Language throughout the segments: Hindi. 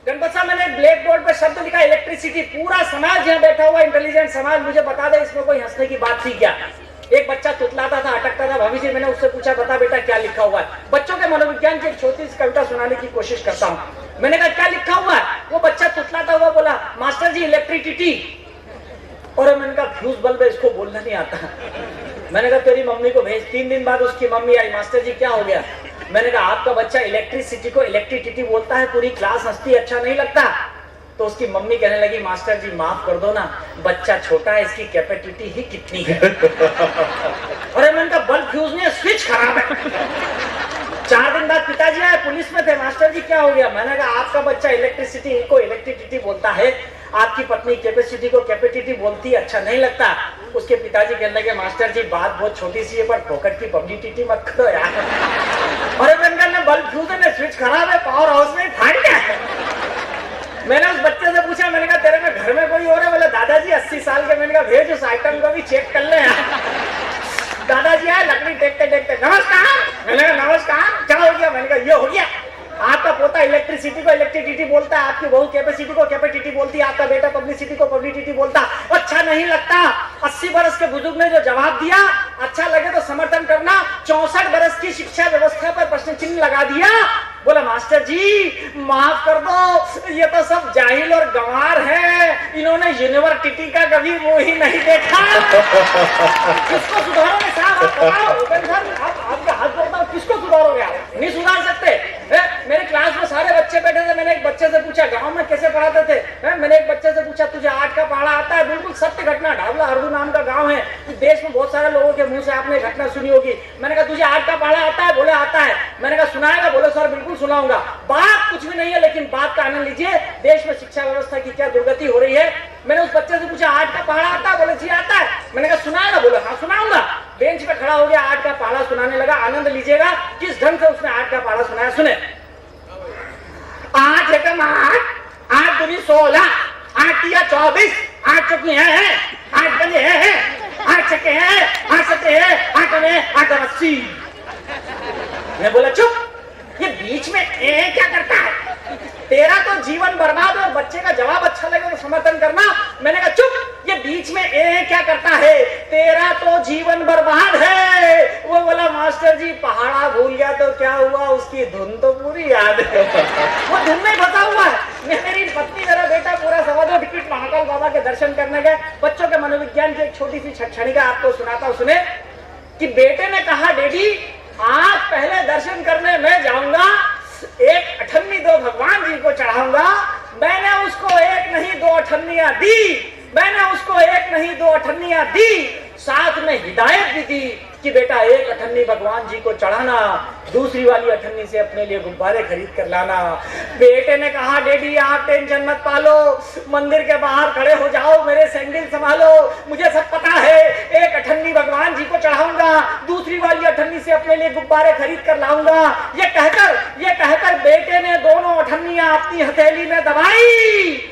गणपत साहब, मैंने ब्लैक बोर्ड पे शब्द लिखा इलेक्ट्रिसिटी। पूरा समाज यहाँ बैठा हुआ इंटेलिजेंट समाज मुझे बता दे इसमें कोई हंसने की बात थी क्या? एक बच्चा तुतलाता था, अटकता था। भविष्य मैंने उससे पूछा, बता बेटा क्या लिखा हुआ है? बच्चों के मनोविज्ञान की एक छोटी सी कविता सुनाने की कोशिश करता हूँ। मैंने कहा क्या लिखा हुआ है? वो बच्चा तुतलाता हुआ बोला, मास्टर जी इलेक्ट्रिसिटी। और मैंने कहा फ्यूज बल्ब है, इसको बोलना नहीं आता। मैंने कहा तेरी मम्मी को भेज। 3 दिन बाद उसकी मम्मी आई, मास्टर जी क्या हो गया? मैंने कहा आपका बच्चा इलेक्ट्रिसिटी को इलेक्ट्रिसिटी बोलता है, पूरी क्लास हंसती, अच्छा नहीं लगता? तो उसकी मम्मी कहने लगी, मास्टर जी माफ कर दो ना, बच्चा छोटा है, इसकी कैपेसिटी ही कितनी है। अरे मैंने कहा बल्ब फ्यूज नहीं है, स्विच खराब है। 4 दिन बाद पिताजी आए, पुलिस में थे। मास्टर जी क्या हो गया? मैंने कहा आपका बच्चा इलेक्ट्रिसिटी को इलेक्ट्रिसिटी बोलता है, आपकी पत्नी कैपेसिटी को कैपेसिटी बोलती है, अच्छा नहीं लगता? उसके पिताजी कहने लगे, मास्टर जी बात बहुत छोटी सी है, पर फोकट की पब्लिसिटी मत करो यार। अरे मैंने कहा बल्ब फ्यूज है, स्विच खराब है, पावर हाउस में फाट गया है। मैंने उस बच्चे से पूछा, मैंने कहा तेरे में घर में कोई और है? बोले दादाजी 80 साल के। मैंने कहा भेज उस आइटम को भी चेक कर ले। दादाजी आए, लकड़ी टेकते टेकते, नमस्कार। मैंने कहा नमस्कार, क्या हो गया? मैंने कहा ये हो गया, आपका पोता इलेक्ट्रिसिटी को इलेक्ट्रिसिटी बोलता है, आपकी बहू कैपेसिटी को कैपेसिटी बोलती है, आपका बेटा पब्लिसिटी को पब्लिसिटी बोलता। अच्छा नहीं लगता? 80 बरस के बुजुर्ग ने जो जवाब दिया, अच्छा लगे तो समर्थन करना। 64 बरस की शिक्षा व्यवस्था पर प्रश्न चिन्ह लगा दिया। बोला मास्टर जी माफ कर दो, ये तो सब जाहिल और गंवार है, इन्होंने यूनिवर्सिटी का कभी वो ही नहीं देखा। किसको सुधारोगे साहब? आप बताओ, आपके हाथ जोड़ता हूं, किसको सुधारोगे? आप नहीं सुधार सकते। मेरे क्लास में सारे बच्चे बैठे थे। मैंने एक बच्चे से पूछा गांव में कैसे पढ़ाते थे? मैंने एक बच्चे से पूछा तुझे 8 का पढ़ा आता है? बिल्कुल सत्य घटना, ढाबला हरदू नाम का गांव है, देश में बहुत सारे लोगों के मुंह से आपने घटना सुनी होगी। मैंने कहा तुझे 8 का पढ़ा आता है? बोले आता है। मैंने कहा सुनाएगा? बोले सर बिल्कुल सुनाऊंगा। बात कुछ भी नहीं है, लेकिन बात का आनंद लीजिए। देश में शिक्षा व्यवस्था की क्या दुर्गति हो रही है। मैंने उस बच्चे से पूछा 8 का पढ़ा आता है? बोले जी आता है। मैंने कहा सुनाएगा? बोले हाँ सुनाऊंगा। बेंच पे खड़ा हो गया, 8 का पढ़ा सुनाने लगा। आनंद लीजिएगा किस ढंग से उसने 8 का पढ़ा सुनाया, सुने। 8 एकम 8, 8 दूनी 16, 8 तिया 24, 8 चौकी है, 8 पंजे है, 8 छक्के है, 8 सत्ते है, 8 में 8 80। मैं बोला चुप, ये बीच में ए क्या करता है? तेरा तो जीवन बर्बाद है। बच्चे का जवाब अच्छा लगे तो समर्थन करना। मैंने कहा चुप, ये बीच में ए क्या करता है? तेरा तो जीवन बर्बाद है। वो बोला मास्टर जी पहाड़ा भूल गया तो क्या हुआ, उसकी धुन तो पूरी याद है। वो धुन में फंसा हुआ है। मेरी पत्नी मेरा बेटा पूरा सवा 2 टिकट महाकाल बाबा के दर्शन करने गए। बच्चों के मनोविज्ञान की एक छोटी सी क्षणिका आपको सुनाता हूँ, सुने। कि बेटे ने कहा डैडी आज पहले दर्शन करने मैं जाऊंगा, एक अठन्नी 2 भगवान जी को चढ़ाऊंगा। मैंने उसको 1 नहीं 2 अठन्नियां दी। मैंने उसको 1 नहीं 2 अठन्नियां दी, साथ में हिदायत भी दी कि बेटा 1 अठन्नी भगवान जी को चढ़ाना, दूसरी वाली अठन्नी से अपने लिए गुब्बारे खरीद कर लाना। बेटे ने कहा डैडी आप टेंशन मत पालो, मंदिर के बाहर खड़े हो जाओ, मेरे सैंडल संभालो, मुझे सब पता है। 1 अठन्नी भगवान जी को चढ़ाऊंगा, दूसरी वाली अठन्नी से अपने लिए गुब्बारे खरीद कर लाऊंगा। ये कहकर बेटे ने दोनों अठन्नियां अपनी हथेली में दबाई।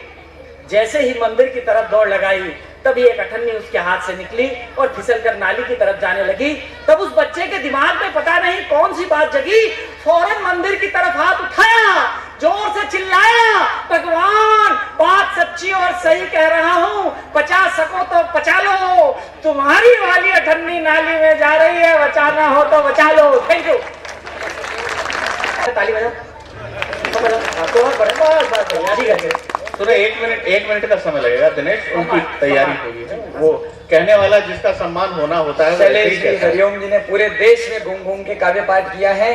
जैसे ही मंदिर की तरफ दौड़ लगाई, तभी 1 अठन्नी उसके हाथ से निकली और फिसलकर नाली की तरफ जाने लगी। तब उस बच्चे के दिमाग में पता नहीं कौन सी बात जगी, फौरन मंदिर की तरफ हाथ उठाया, जोर से चिल्लाया, भगवान बात सच्ची और सही कह रहा हूँ, बचा सको तो बचा लो, तुम्हारी वाली अठन्नी नाली में जा रही है, बचाना हो तो बचा लो। Thank you. ताली बजाओ। तुम्हें 1 मिनट का समय लगेगा दिनेश, उनकी तैयारी होगी। वो कहने वाला जिसका सम्मान होना होता है। शैलेश जी हरिओम जी ने पूरे देश में घूम घूम के काव्य पाठ किया है।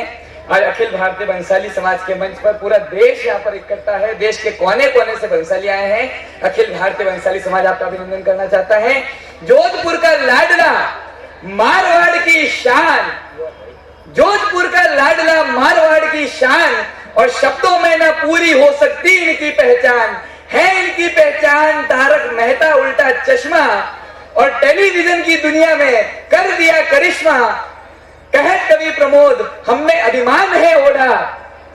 आज अखिल भारतीय बंसाली समाज के मंच पर पूरा देश यहाँ पर इकट्ठा है। देश के कोने कोने से बंसाली आए हैं। अखिल भारतीय बंसाली समाज आपका अभिनंदन करना चाहता है। जोधपुर का लाडला मारवाड़ की शान, जोधपुर का लाडला मारवाड़ की शान, और शब्दों में न पूरी हो सकती इनकी पहचान है। इनकी पहचान तारक मेहता उल्टा चश्मा, और टेलीविजन की दुनिया में कर दिया करिश्मा। कहत कवि प्रमोद हमने अभिमान है ओढ़ा,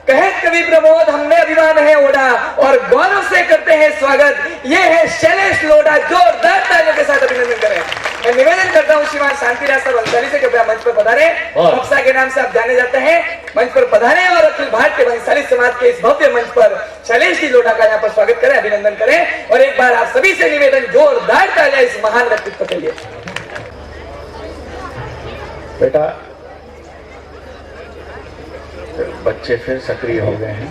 कहत कवि प्रमोद हमने अभिमान है ओढ़ा, और गौरव से करते हैं स्वागत। ये है शैलेश लोढ़ा, जोरदार तालियों के साथ अभिनंदन करें। मैं निवेदन करता हूँ श्रीमान शांतिराज सर बंसाली से कृपया मंच पर पधारे। बक्सा के नाम से आप जाने जाते हैं, मंच पर पधारे और अखिल भारतीय बंसाली समाज के इस भव्य मंच पर शैलेश जी लोढ़ा का यहाँ पर स्वागत करें, अभिनंदन करें। और एक बार आप सभी से निवेदन, जोरदार तालियां इस महान व्यक्तित्व के लिए। बेटा बच्चे फिर सक्रिय हो गए हैं।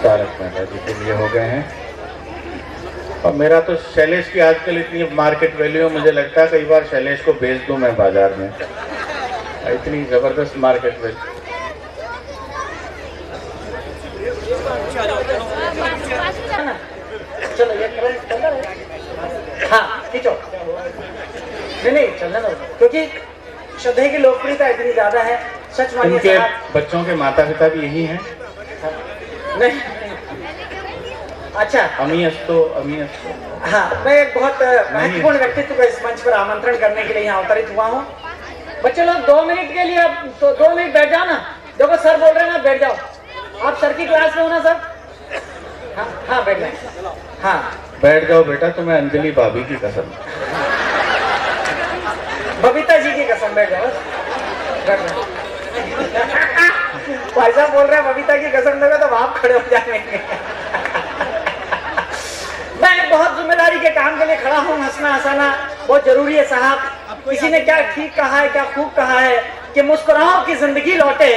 तारक मेहता जी के लिए हो गए हैं। और मेरा तो शैलेश की आजकल इतनी मार्केट वैल्यू है, मुझे लगता है कई बार शैलेश को बेच दूं मैं बाजार में, इतनी जबरदस्त मार्केट वैल्यू। चलो ये चलना है। हाँ खींचो, नहीं चलना दो, क्योंकि श्रद्धे की लोकप्रियता इतनी ज्यादा है। सच मानिए उनके साहब, बच्चों के माता पिता भी यही हैं। नहीं अच्छा, अमीयस्तो। हाँ, मैं एक बहुत महत्वपूर्ण व्यक्तित्व को इस मंच पर आमंत्रण करने के लिए यहाँ अवतरित हुआ हूँ। बच्चे लोग 2 मिनट के लिए, अब तो 2 मिनट बैठ जाओ ना। देखो सर बोल रहे हैं ना, बैठ जाओ। आप सर की क्लास में हो ना सर? हाँ बैठ जाओ। हाँ बैठ जाओ बेटा, तुम्हें अंजलि भाभी की कसम, बबीता जी की कसम, बैठ जाओ। भाई साहब बोल रहे हैं बबीता की कसम दोगे तो आप खड़े हो जाएंगे। मैं बहुत जिम्मेदारी के काम के लिए खड़ा हूँ। हंसना हंसाना बहुत जरूरी है साहब। किसी ने क्या ठीक कहा है, क्या खूब कहा है कि मुस्कुराओ की जिंदगी लौटे,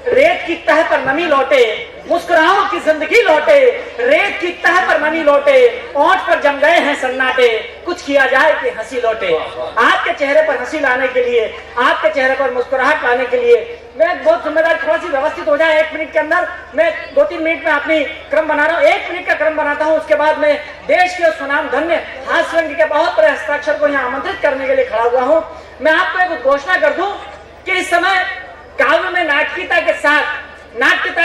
रेत की तह पर नमी लौटे। मुस्कुराओ की जिंदगी लौटे, रेत की तह पर नमी लौटे। ओंठ पर जम गए हैं सन्नाटे, कुछ किया जाए कि हंसी लौटे। आपके चेहरे पर हंसी लाने के लिए, आपके चेहरे पर मुस्कुराहट लाने के लिए मैं बहुत जिम्मेदार, थोड़ा सी व्यवस्थित हो जाए। 1 मिनट के अंदर मैं 2-3 मिनट में अपनी क्रम बना रहा हूँ। 1 मिनट का क्रम बनाता हूँ, उसके बाद मैं देश के सुनाम धन्य हास्य रंग के बहुत बड़े हस्ताक्षर को यहाँ आमंत्रित करने के लिए खड़ा हुआ हूँ। मैं आपको एक घोषणा कर दूं कि इस समय काव्य में नाट्यता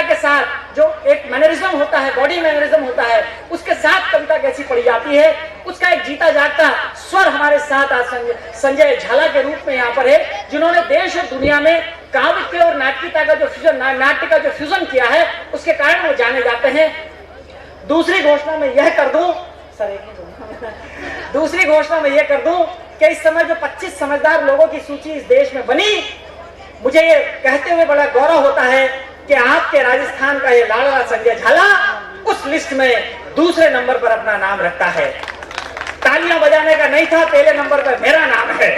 के साथ जो एक मैनरिज्म होता है, बॉडी मैनरिज्म होता है, उसके साथ कविता कैसी पढ़ी जाती है, उसका एक जीता जागता स्वर हमारे साथ आज संजय झाला के रूप में यहाँ पर है, जिन्होंने देश और दुनिया में काव्य के और नाट्यता का जो फ्यूजन, नाट्य का जो फ्यूजन किया है, उसके कारण वो जाने जाते हैं। दूसरी घोषणा मैं यह कर दूं सर, दूसरी घोषणा मैं यह कर दूं कि इस समय जो 25 समझदार लोगों की सूची इस देश में बनी, मुझे ये कहते हुए बड़ा गौरव होता है कि आपके राजस्थान का ये लाडला संजय झाला उस लिस्ट में दूसरे नंबर पर अपना नाम रखता है। तालियां बजाने का नहीं था, पहले नंबर पर मेरा नाम है।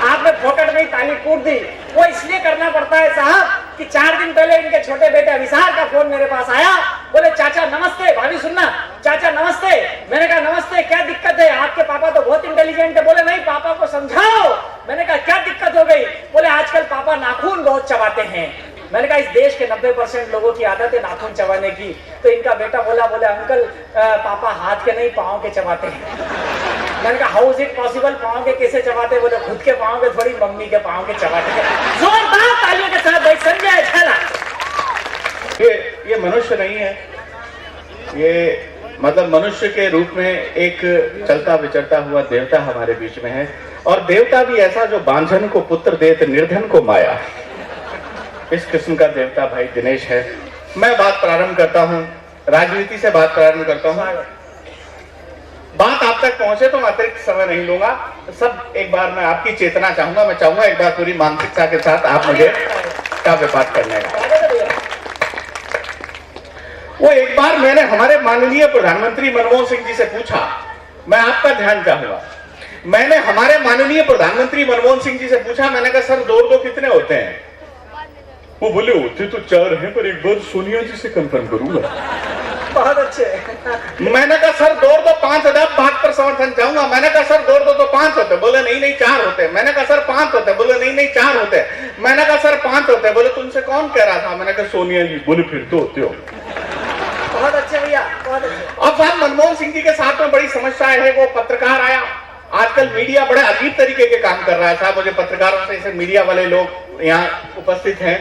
आपने फोकट में ही ताली कूट दी। वो इसलिए करना पड़ता है साहब कि 4 दिन पहले इनके छोटे बेटे अविसार का फोन मेरे पास आया। बोले चाचा नमस्ते, भाभी सुनना, चाचा नमस्ते। मैंने कहा नमस्ते, क्या दिक्कत है? आपके पापा तो बहुत इंटेलिजेंट है। बोले नहीं, पापा को समझाओ। मैंने कहा क्या दिक्कत हो गई? बोले आजकल पापा नाखून बहुत चबाते हैं। मैंने कहा इस देश के 90% लोगों की आदत है नाखून चबाने की। तो इनका बेटा बोले अंकल पापा हाथ के नहीं पाँव के चबाते हैं। मैंने कहा हाउ इज इट पॉसिबल, पाँव के कैसे चबाते? बोले खुद के पाँव के थोड़ी, मम्मी के पाँव के चबाते हैं। जोरदार तालियों के साथ भाई संजय झाला। ये मनुष्य नहीं है, ये मतलब मनुष्य के रूप में एक चलता विचरता हुआ देवता हमारे बीच में है। और देवता भी ऐसा जो बांझन को पुत्र देत निर्धन को माया, इस किस्म का देवता भाई दिनेश है। मैं बात प्रारंभ करता हूं, राजनीति से बात प्रारंभ करता हूं। बात आप तक पहुंचे तो मैं अतिरिक्त समय नहीं लूंगा। सब एक बार मैं आपकी चेतना चाहूंगा, मैं चाहूंगा एक बार पूरी मानसिकता के साथ आप मुझे काव्य पाठ करने का। वो एक बार मैंने हमारे माननीय प्रधानमंत्री मनमोहन सिंह जी से पूछा, मैं आपका ध्यान चाहूंगा। मैंने हमारे माननीय प्रधानमंत्री मनमोहन सिंह जी से पूछा, मैंने कहा सर दो कितने होते हैं? वो बोले होते तो 4 हैं, पर एक बार सोनिया जी से कंफर्म करूंगा। बहुत अच्छे। मैंने कहा सर 2 5 बात पर समर्थन चाहूंगा। मैंने कहा सर 2 5 होते। बोले नहीं 4 होते। मैंने कहा सर 5 होते। बोले नहीं 4 होते। मैंने कहा सर 5 होते। बोले तुमसे कौन कह रहा था? मैंने कहा सोनिया जी। बोले फिर तो होते हो। बहुत अच्छे भैया, बहुत अच्छे। अब साहब मनमोहन सिंह जी के साथ में बड़ी समस्या है। वो पत्रकार आया, आजकल मीडिया बड़े अजीब तरीके के काम कर रहा है साहब। मुझे पत्रकारों से मीडिया वाले लोग यहाँ उपस्थित हैं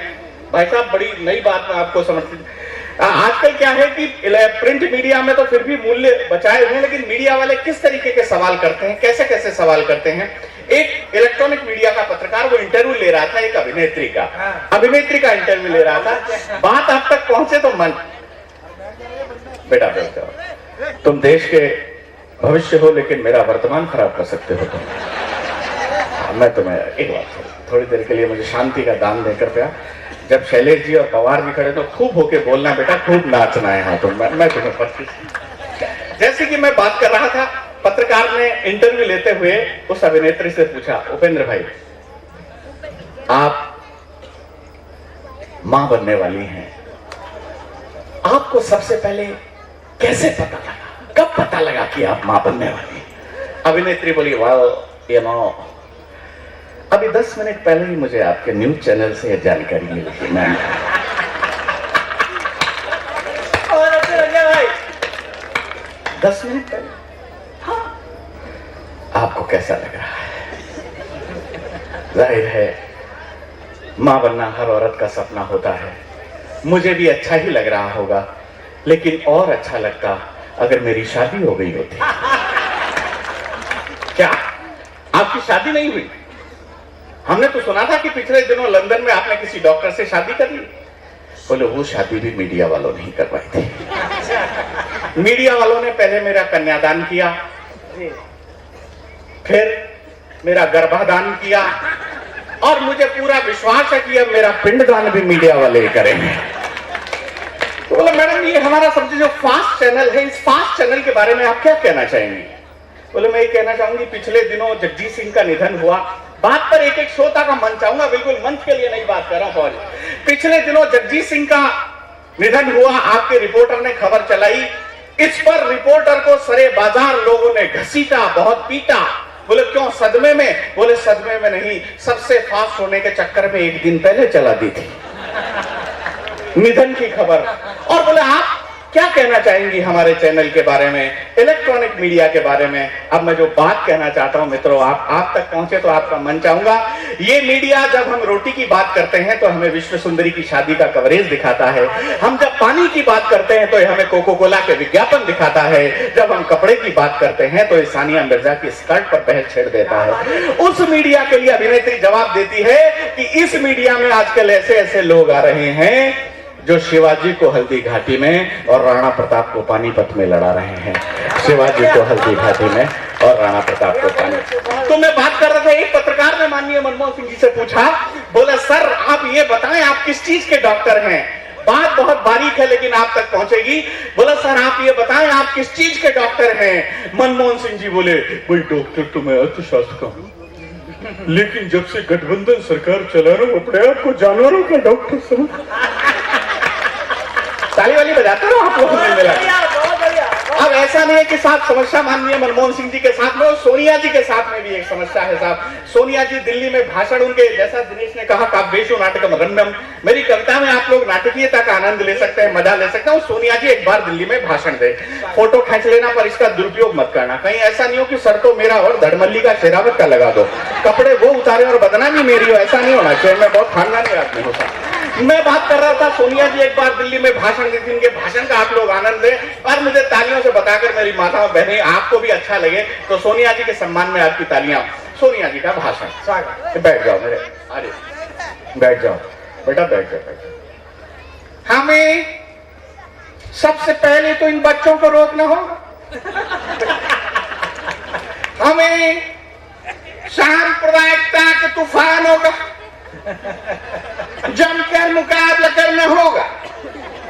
भाई साहब, बड़ी नई बात में आपको समर्पित। आजकल क्या है कि प्रिंट मीडिया में तो फिर भी मूल्य बचाए हुए हैं, लेकिन मीडिया वाले किस तरीके के सवाल करते हैं, कैसे कैसे सवाल करते हैं। एक इलेक्ट्रॉनिक मीडिया का पत्रकार वो इंटरव्यू ले रहा था एक अभिनेत्री का इंटरव्यू ले रहा था। बात आप तक पहुंचे तो मन, बेटा बैठ जाओ, तुम देश के भविष्य हो लेकिन मेरा वर्तमान खराब कर सकते हो तुम। मैं तुम्हें एक बात थोड़ी देर के लिए मुझे शांति का दान देकर पाया। जब शैलेश जी और पवार जी खड़े तो खूब होके बोलना बेटा, खूब नाचना है। हाँ, तो मैं तुम्हें 25 जैसे कि मैं बात कर रहा था, पत्रकार ने इंटरव्यू लेते हुए उस अभिनेत्री से पूछा, उपेंद्र भाई आप मां बनने वाली हैं, आपको सबसे पहले कैसे पता लगा, कब पता लगा कि आप मां बनने वाली हैं? अभिनेत्री बोली, वाह ये मां, अभी 10 मिनट पहले ही मुझे आपके न्यूज चैनल से जानकारी मिली थी मैम। और भाई 10 मिनट पहले? हाँ। आपको कैसा लग रहा है? जाहिर है मां बनना हर औरत का सपना होता है, मुझे भी अच्छा ही लग रहा होगा, लेकिन और अच्छा लगता अगर मेरी शादी हो गई होती। क्या आपकी शादी नहीं हुई? हमने तो सुना था कि पिछले दिनों लंदन में आपने किसी डॉक्टर से शादी कर ली। बोले वो शादी भी मीडिया वालों ने ही करवाई थी। मीडिया वालों ने पहले मेरा कन्यादान किया, फिर मेरा गर्भाधान किया, और मुझे पूरा विश्वास है कि अब मेरा पिंडदान भी मीडिया वाले ही करेंगे। तो बोले मैडम ये हमारा सबसे जो फास्ट चैनल है, इस फास्ट चैनल के बारे में आप क्या कहना चाहेंगे? बोले मैं ये कहना चाहूंगी, पिछले दिनों जगजीत सिंह का निधन हुआ। बात पर एक एक श्रोता का मन चाहूंगा, बिल्कुल मंच के लिए नहीं बात कर रहा हूं। पिछले दिनों जगजीत सिंह का निधन हुआ, आपके रिपोर्टर ने खबर चलाई, इस पर रिपोर्टर को सरे बाजार लोगों ने घसीटा, बहुत पीटा। बोले क्यों, सदमे में? बोले सदमे में नहीं, सबसे फास्ट होने के चक्कर में एक दिन पहले चला दी थी निधन की खबर। और बोले आप क्या कहना चाहेंगी हमारे चैनल के बारे में, इलेक्ट्रॉनिक मीडिया के बारे में? अब मैं जो बात कहना चाहता हूं मित्रों, आप तक पहुंचे तो आपका मन चाहूंगा। ये मीडिया जब हम रोटी की बात करते हैं तो हमें विश्व सुंदरी की शादी का कवरेज दिखाता है, हम जब पानी की बात करते हैं तो हमें कोको कोला के विज्ञापन दिखाता है, जब हम कपड़े की बात करते हैं तो सानिया मिर्जा की स्कर्ट पर बहस छेड़ देता है। उस मीडिया के लिए अभिनेत्री जवाब देती है कि इस मीडिया में आजकल ऐसे ऐसे लोग आ रहे हैं जो शिवाजी को हल्दी घाटी में और राणा प्रताप को पानीपत में लड़ा रहे हैं। शिवाजी को हल्दी घाटी में और राणा प्रताप को पानीपत। तो मैं बात कर रहा था, एक पत्रकार ने माननीय मनमोहन सिंह जी से पूछा, बोला सर आप ये बताएं आप किस चीज के डॉक्टर हैं? बात बहुत बारीक है लेकिन आप तक पहुंचेगी। बोला सर आप ये बताएं आप किस चीज के डॉक्टर हैं? मनमोहन सिंह जी बोले, भाई डॉक्टर तो मैं अर्थशास्त्र का हूं, लेकिन जब से गठबंधन सरकार चला रहा हूं अपने आप को जानवरों का डॉक्टर समझ। ताली वाली बजाते रहो आप लोगों ने मिला। अब ऐसा नहीं है कि साहब समस्या माननीय मनमोहन सिंह जी के साथ में, सोनिया जी के साथ में भी एक समस्या है साहब। सोनिया जी दिल्ली में भाषण, उनके जैसा दिनेश ने कहा काव्येषु नाटकम रम्यम, मेरी कविता में आप लोग नाटकीयता का आनंद ले सकते हैं, मजा ले सकते हैं। सोनिया जी एक बार दिल्ली में भाषण दे, फोटो खींच लेना पर इसका दुरुपयोग मत करना। कहीं ऐसा नहीं हो कि सर तो मेरा और धड़मल्ली का शेरावत का लगा दो, कपड़े वो उतारे और बदनामी मेरी हो, ऐसा नहीं होना चाहिए। मैं बहुत खानदानी आदमी होता। मैं बात कर रहा था, सोनिया जी एक बार दिल्ली में भाषण दी थी, उनके भाषण का आप लोग आनंद लें और मुझे तालियों से बताकर मेरी माताओं बहनें आपको भी अच्छा लगे तो सोनिया जी के सम्मान में आपकी तालियां। सोनिया जी का भाषण, स्वागत। बैठ जाओ मेरे, अरे बैठ जाओ बेटा, बैठ जाओ, बैठ जाओ। हमें सबसे पहले तो इन बच्चों को रोकना होगा, हमें सांप्रदायिकता के तूफानों का जमकर मुकाबला करना होगा।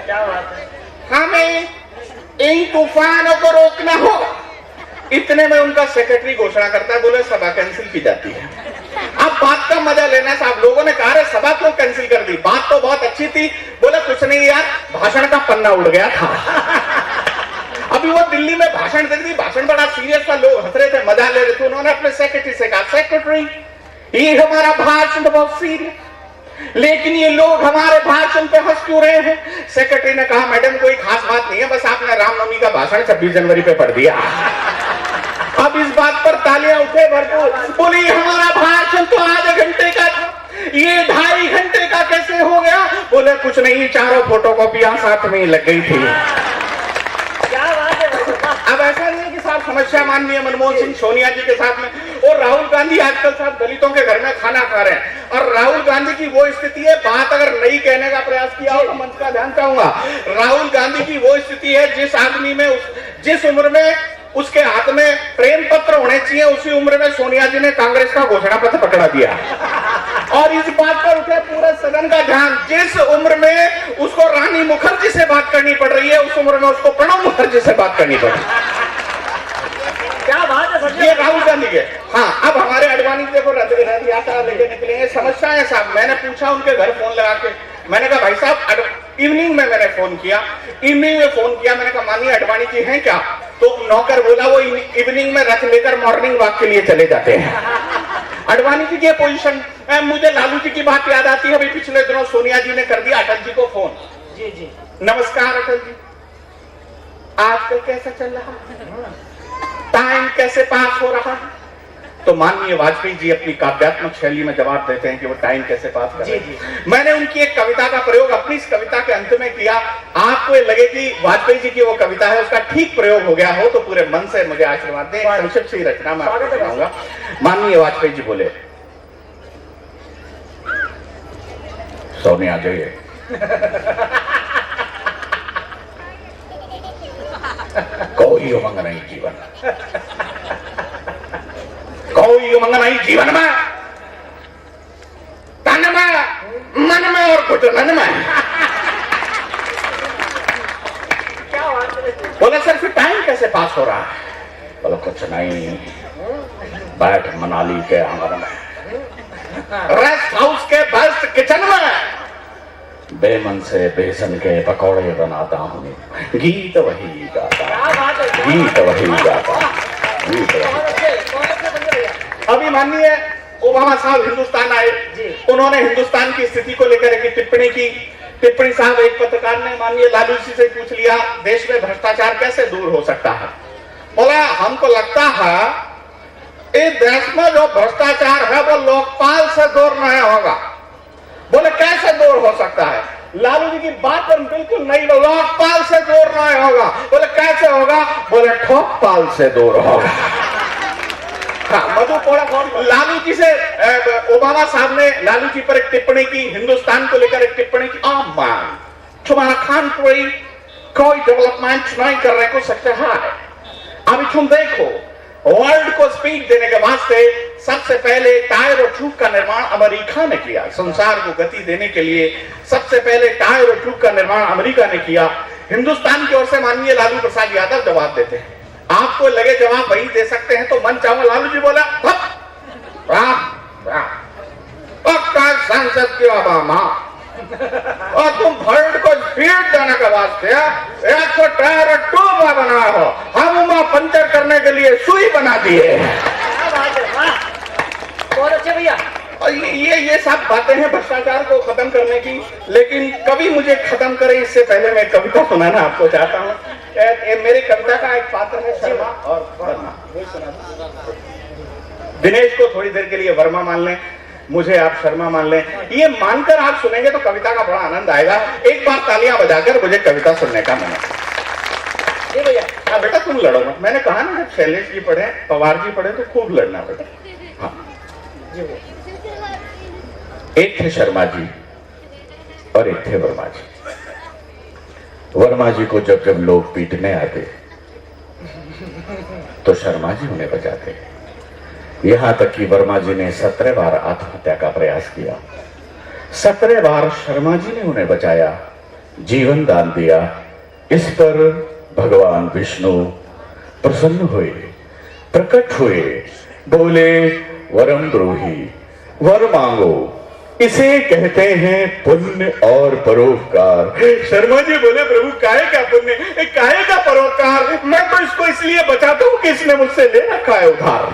क्या बात है? हमें इन तूफानों को रोकना होगा। इतने में उनका सेक्रेटरी घोषणा करता है, बोले सभा कैंसिल की जाती है। अब बात का मजा लेना साहब, लोगों ने कहा सभा क्यों कैंसिल कर दी? बात तो बहुत अच्छी थी। बोले कुछ नहीं यार, भाषण का पन्ना उड़ गया था। अभी वो दिल्ली में भाषण दे दी, भाषण बड़ा सीरियस था, लोग हंस रहे थे, मजा ले रहे थे। उन्होंने अपने सेक्रेटरी से कहा, सेक्रेटरी ये हमारा भाषण तो बहुत सीरियस, लेकिन ये लोग हमारे भाषण पे हंस क्यों रहे हैं? सेक्रेटरी ने कहा, मैडम कोई खास बात नहीं है, बस आपने रामनवमी का भाषण 26 जनवरी पे पढ़ दिया। अब इस बात पर तालियां उठे भरपूर। बोली हमारा भाषण तो आधे घंटे का था, ये 2.5 घंटे का कैसे हो गया? बोले कुछ नहीं, चारों फोटोकॉपियां साथ में लग गई थी। अब ऐसा नहीं कि साहब समस्या माननीय मनमोहन सिंह सोनिया जी के साथ में, और राहुल गांधी आजकल साहब दलितों के घर में खाना खा रहे हैं, और राहुल गांधी की वो स्थिति है, बात अगर नहीं कहने का प्रयास किया हो तो मंच का ध्यान चाहूंगा, राहुल गांधी की वो स्थिति है जिस आदमी में जिस उम्र में उसके हाथ में प्रेम पत्र होने चाहिए, उसी उम्र में सोनिया जी ने कांग्रेस का घोषणा पत्र पकड़ा दिया। और इस बात पर उठे पूरे सदन का ध्यान, जिस उम्र में उसको रानी मुखर्जी से बात करनी पड़ रही है, उस उम्र में उसको प्रणब मुखर्जी से बात करनी पड़ रही है। क्या बात है सर, ये राहुल गांधी के। हाँ, अब हमारे अडवाणी देखो रथ यात्रा लेके निकलेंगे, समस्या है साहब। मैंने पूछा उनके घर फोन लगा के, मैंने कहा भाई साहब, इवनिंग में मैंने फोन किया, मैंने कहा माननीय अडवाणी जी हैं क्या? तो नौकर बोला वो इवनिंग में रथ लेकर मॉर्निंग वॉक के लिए चले जाते हैं। अडवाणी जी की पोजीशन, मुझे लालू जी की बात याद आती है। अभी पिछले दिनों सोनिया जी ने कर दिया अटल जी को फोन। जी जी, नमस्कार अटल जी, आजकल कैसा चल रहा है, टाइम कैसे पास हो रहा है? तो माननीय वाजपेयी जी अपनी काव्यात्मक शैली में जवाब देते हैं कि वो टाइम कैसे पास कर रहे हैं। मैंने उनकी एक कविता का प्रयोग अपनी इस कविता के अंत में किया। आपको लगे कि वाजपेयी जी की वो कविता है, उसका ठीक प्रयोग हो गया हो तो पूरे मन से मुझे आशीर्वाद दें। संक्षिप्त सी रचना में आपको सुनाऊंगा। माननीय वाजपेयी जी बोले, सोनिया जी, कोई उमंग नहीं जीवन, कोई उमंग नहीं जीवन में, तन में, मन में और घुटन में। क्या बात है? बोले सर फिर टाइम कैसे पास हो रहा है? बोले कुछ नहीं, बैठ मनाली के आंगन में, रेस्ट हाउस के बेस्ट किचन में, बेमन से बेसन के पकौड़े बनाता हूँ, गीत वही गाता, गीत वही गाता, गीत वही। अभी माननीय ओबामा साहब हिंदुस्तान आए, उन्होंने हिंदुस्तान की स्थिति को लेकर एक टिप्पणी की। टिप्पणी साहब, एक पत्रकार ने माननीय लालू जी से पूछ लिया, देश में भ्रष्टाचार कैसे दूर हो सकता है? बोला हमको लगता है इस देश में जो भ्रष्टाचार है वो लोकपाल से दूर नहीं होगा। बोले कैसे दूर हो सकता है? लालू जी की बात पर बिल्कुल नहीं, लोकपाल से दूर नहीं होगा। बोले कैसे होगा? बोले ठोकपाल से दूर होगा। हाँ, मधु कोड़ा लालू जी से ओबामा साहब ने लालू जी पर एक टिप्पणी की, हिंदुस्तान को लेकर एक टिप्पणी की। तुम्हारा खान कोई डेवलपमेंट नहीं करने को सकते है। अभी तुम देखो, वर्ल्ड को स्पीड देने के वास्ते सबसे पहले टायर और ट्यूब का निर्माण अमेरिका ने किया। संसार को गति देने के लिए सबसे पहले टायर और ट्यूब का निर्माण अमेरिका ने किया। हिंदुस्तान की ओर से माननीय लालू प्रसाद यादव जवाब देते हैं। आपको लगे जवाब वही दे सकते हैं तो मन चाहो। लालू जी बोला संसद की ओबामा, और तुम वर्ल्ड को स्पीड देने के वास्ते 100 टायर और ट्यूब बनाया हो, हम पंचर करने के लिए सुई बना दिए। बहुत अच्छे भैया। ये सब बातें हैं भ्रष्टाचार को खत्म करने की, लेकिन कभी मुझे खत्म करे इससे पहले मैं कविता सुनाना आपको चाहता हूँ। मेरी कविता का एक पात्र है शर्मा और वर्मा। दिनेश को थोड़ी देर के लिए वर्मा मान लें, मुझे आप शर्मा मान लें। ये मानकर आप सुनेंगे तो कविता का बड़ा आनंद आएगा। एक बार तालियां बजाकर मुझे कविता सुनने का मन है। भैया, हाँ बेटा तुम लड़ो मत। मैंने कहा ना जब शैलेश जी पढ़े, पवार जी पढ़े तो खूब लड़ना बेटा। हाँ, एक थे शर्मा जी और एक थे वर्मा जी। वर्मा जी को जब जब लोग पीटने आते तो शर्मा जी उन्हें बचाते। यहां तक कि वर्मा जी ने 17 बार आत्महत्या का प्रयास किया। 17 बार शर्मा जी ने उन्हें बचाया, जीवन दान दिया। इस पर भगवान विष्णु प्रसन्न हुए, प्रकट हुए, बोले वरम द्रोही, वर मांगो, इसे कहते हैं पुण्य और परोपकार। शर्मा जी बोले प्रभु काहे का पुण्य, काहे का परोपकार? मैं तो इसको इसलिए बचाता हूं कि इसने मुझसे ले रखा है उधार।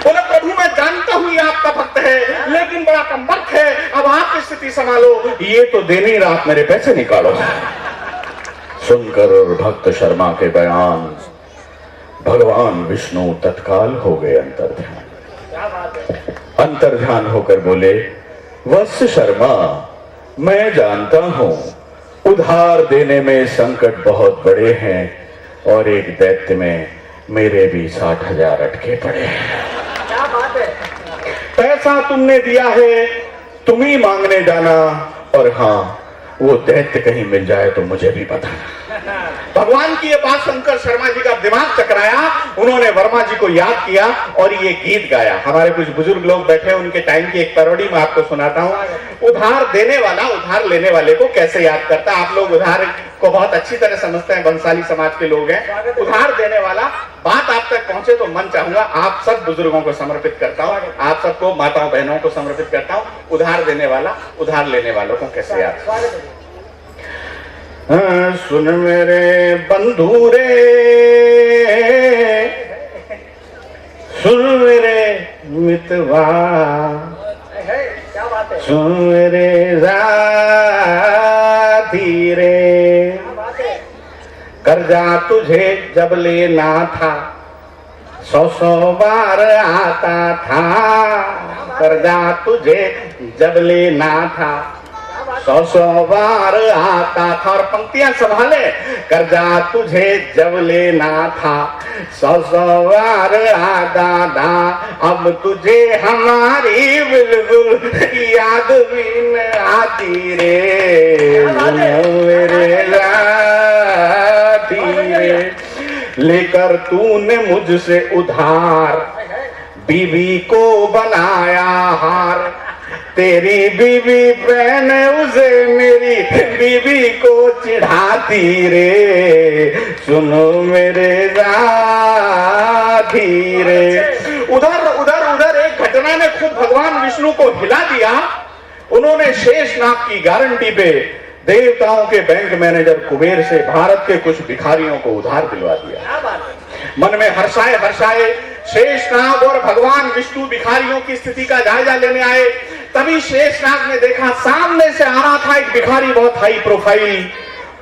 बोले प्रभु मैं जानता हूं ये आपका भक्त है, लेकिन बड़ा कमबख्त है, अब आप स्थिति संभालो, ये तो दिन ही रात मेरे पैसे निकालो। सुनकर और भक्त शर्मा के बयान भगवान विष्णु तत्काल हो गए अंतर्ध्यान। अंतर्ध्यान होकर बोले वत्स शर्मा, मैं जानता हूं उधार देने में संकट बहुत बड़े हैं और एक दैत्य में मेरे भी 60,000 अटके पड़े हैं। क्या बात है। पैसा तुमने दिया है, तुम ही मांगने जाना, और हाँ वो दैत्य कहीं मिल जाए तो मुझे भी बताना। भगवान की ये बात सुनकर शर्मा जी का दिमाग चकराया। उन्होंने वर्मा जी को याद किया और ये गीत गाया। हमारे कुछ बुजुर्ग लोग बैठे, उनके टाइम की एक पैरोडी मैं आपको सुनाता हूँ। उधार देने वाला उधार लेने वाले को कैसे याद करता है। आप लोग उधार को बहुत अच्छी तरह समझते हैं, बंसाली समाज के लोग हैं। उधार देने वाला, बात आप तक पहुंचे तो मन चाहूंगा आप सब बुजुर्गों को समर्पित करता हूँ, आप सबको माताओं बहनों को समर्पित करता हूँ। उधार देने वाला उधार लेने वालों को कैसे याद। सुन मेरे बंधु रे, सुन मेरे मितवा, क्या बात है। सुन मेरे साथी रे, कर्जा तुझे जब लेना था 100 बार आता था। कर्जा तुझे जब लेना था 100 बार आता था। और पंक्तियां संभाले। कर्जा तुझे जब लेना था 100 बार आता था, अब तुझे हमारी बिल्कुल याद भी न आती रे। मेरे साथी रे, लेकर तूने मुझसे उधार बीवी को बनाया हार। तेरी बीवी बहन उसे मेरी बीवी को चिढ़ाती रे। सुनो मेरे साथी रे। उधर उधर उधर एक घटना ने खुद भगवान विष्णु को हिला दिया। उन्होंने शेषनाग की गारंटी पे देवताओं के बैंक मैनेजर कुबेर से भारत के कुछ भिखारियों को उधार दिलवा दिया। मन में हर्षाए हर्षाए शेषनाग और भगवान विष्णु भिखारियों की स्थिति का जायजा लेने आए। तभी शेषनाग ने देखा सामने से आ रहा था एक भिखारी, बहुत हाई प्रोफाइल।